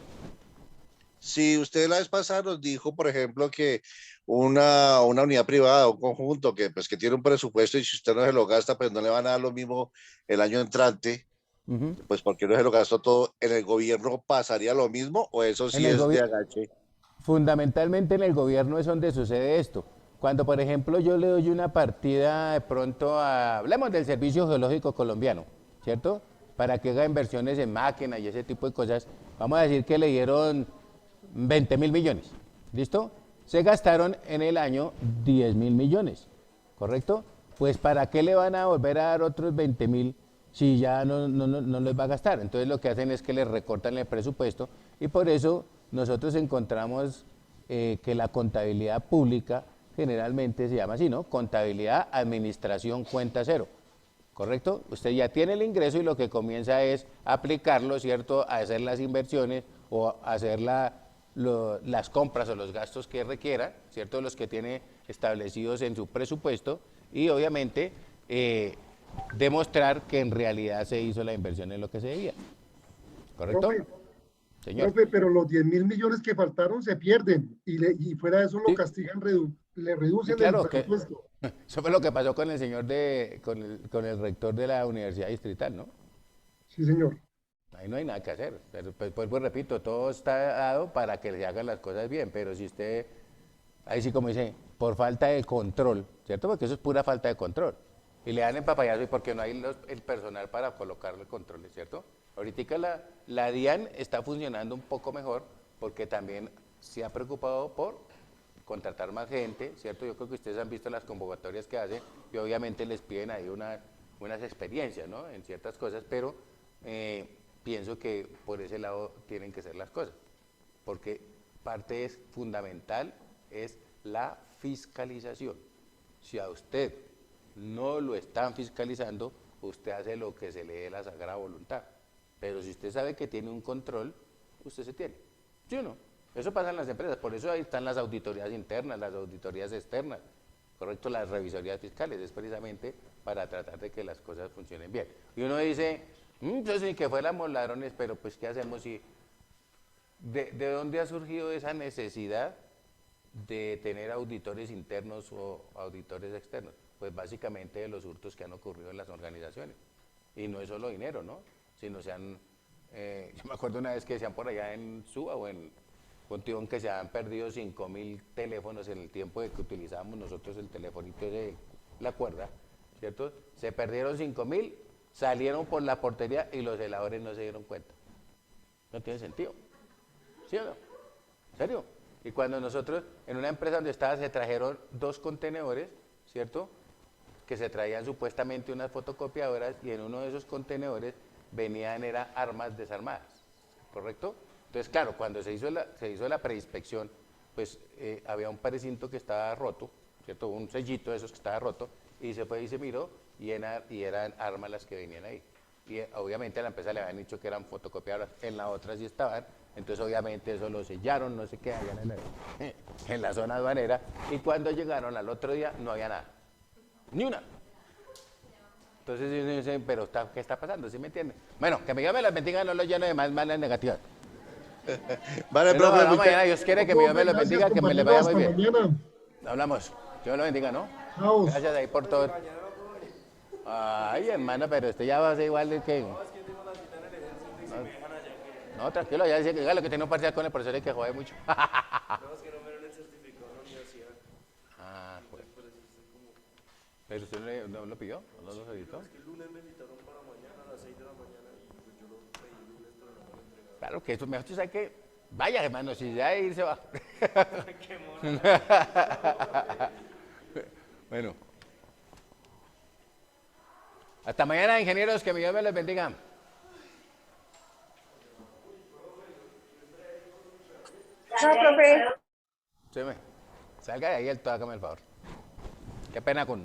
Si usted la vez pasada nos dijo, por ejemplo, que una unidad privada, un conjunto que pues que tiene un presupuesto y si usted no se lo gasta, pues no le van a dar lo mismo el año entrante, pues porque no se lo gastó todo, ¿en el gobierno pasaría lo mismo o eso sí En el es de gobierno, agache? fundamentalmente en el gobierno es donde sucede esto. Cuando, por ejemplo, yo le doy una partida de pronto hablemos del Servicio Geológico Colombiano, ¿cierto? Para que haga inversiones en máquinas y ese tipo de cosas, vamos a decir que le dieron 20.000 millones, ¿listo? Se gastaron en el año 10.000 millones, ¿correcto? Pues ¿para qué le van a volver a dar otros 20.000 si ya no les va a gastar? Entonces lo que hacen es que les recortan el presupuesto y por eso nosotros encontramos que la contabilidad pública generalmente se llama así, ¿no? Contabilidad, administración, cuenta cero. ¿Correcto? Usted ya tiene el ingreso y lo que comienza es aplicarlo, ¿cierto? A hacer las inversiones o hacer las compras o los gastos que requiera, ¿cierto? Los que tiene establecidos en su presupuesto y obviamente demostrar que en realidad se hizo la inversión en lo que se debía. ¿Correcto? Profe, Señor. profe, pero los 10.000 millones que faltaron se pierden y fuera de eso lo castigan, le reducen claro, el presupuesto. Eso fue lo que pasó con el señor con el rector de la Universidad Distrital, ¿no? Sí, señor. Ahí no hay nada que hacer. Pero, pues repito, todo está dado para que se hagan las cosas bien, pero si usted, ahí sí como dice, por falta de control, ¿cierto? Porque eso es pura falta de control. Y le dan el papayazo y porque no hay el personal para colocarle controles, ¿cierto? Ahorita la DIAN está funcionando un poco mejor porque también se ha preocupado por contratar más gente, ¿cierto? Yo creo que ustedes han visto las convocatorias que hacen y obviamente les piden ahí unas experiencias, ¿no? En ciertas cosas, pero pienso que por ese lado tienen que ser las cosas, porque parte es fundamental es la fiscalización. Si a usted no lo están fiscalizando, usted hace lo que se le dé la sagrada voluntad, pero si usted sabe que tiene un control, usted se tiene, ¿sí o no? Eso pasa en las empresas, por eso ahí están las auditorías internas, las auditorías externas, correcto, las revisorías fiscales, es precisamente para tratar de que las cosas funcionen bien. Y uno dice, pues ni que fuéramos ladrones, pero pues ¿qué hacemos si de dónde ha surgido esa necesidad de tener auditores internos o auditores externos? Pues básicamente de los hurtos que han ocurrido en las organizaciones. Y no es solo dinero, ¿no? Sino yo me acuerdo una vez que decían por allá en Suba o en Pontibón que se han perdido 5.000 teléfonos en el tiempo de que utilizábamos nosotros el telefonito de la cuerda, ¿cierto? Se perdieron 5.000, salieron por la portería y los celadores no se dieron cuenta. No tiene sentido, ¿sí o no? ¿En serio? Y cuando nosotros, en una empresa donde estaba, se trajeron 2 contenedores, ¿cierto? Que se traían supuestamente unas fotocopiadoras y en uno de esos contenedores eran armas desarmadas, ¿correcto? Entonces, claro, cuando se hizo la preinspección, pues había un precinto que estaba roto, ¿cierto? Un sellito de esos que estaba roto, y se fue y se miró, y eran armas las que venían ahí. Y obviamente a la empresa le habían dicho que eran fotocopiadoras, en la otra sí estaban, entonces obviamente eso lo sellaron, no sé qué, allá en la zona aduanera, y cuando llegaron al otro día no había nada, ni una. Entonces ellos dicen, pero ¿qué está pasando? ¿Sí me entienden? Bueno, que Dios me las bendiga, no lo lleno de más malas negativas. Vale, Bueno, profe, mañana Dios quiere que Dios me lo bendiga, que me le vaya muy bien. Mañana. Hablamos. Dios lo bendiga, ¿no? Chao. Gracias ahí por todo. Ay, hermano, pero usted ya va a ser igual que... No, tranquilo, ya decía que lo que tiene un parcial con el profesor y que jode mucho. Ah, pues. ¿Pero usted no lo pidió? ¿No lo solicitó? Es que el lunes me citaron para mañana a las 6 de la mañana y yo lo pedí el lunes, pero no me lo entregaron. Claro que eso, mejor usted sabe que... Vaya, hermano, si ya irse va. Qué mono. Bueno. Hasta mañana, ingenieros, que Dios me los bendiga. No, profe. Salga de ahí, hágame el favor. Qué pena con...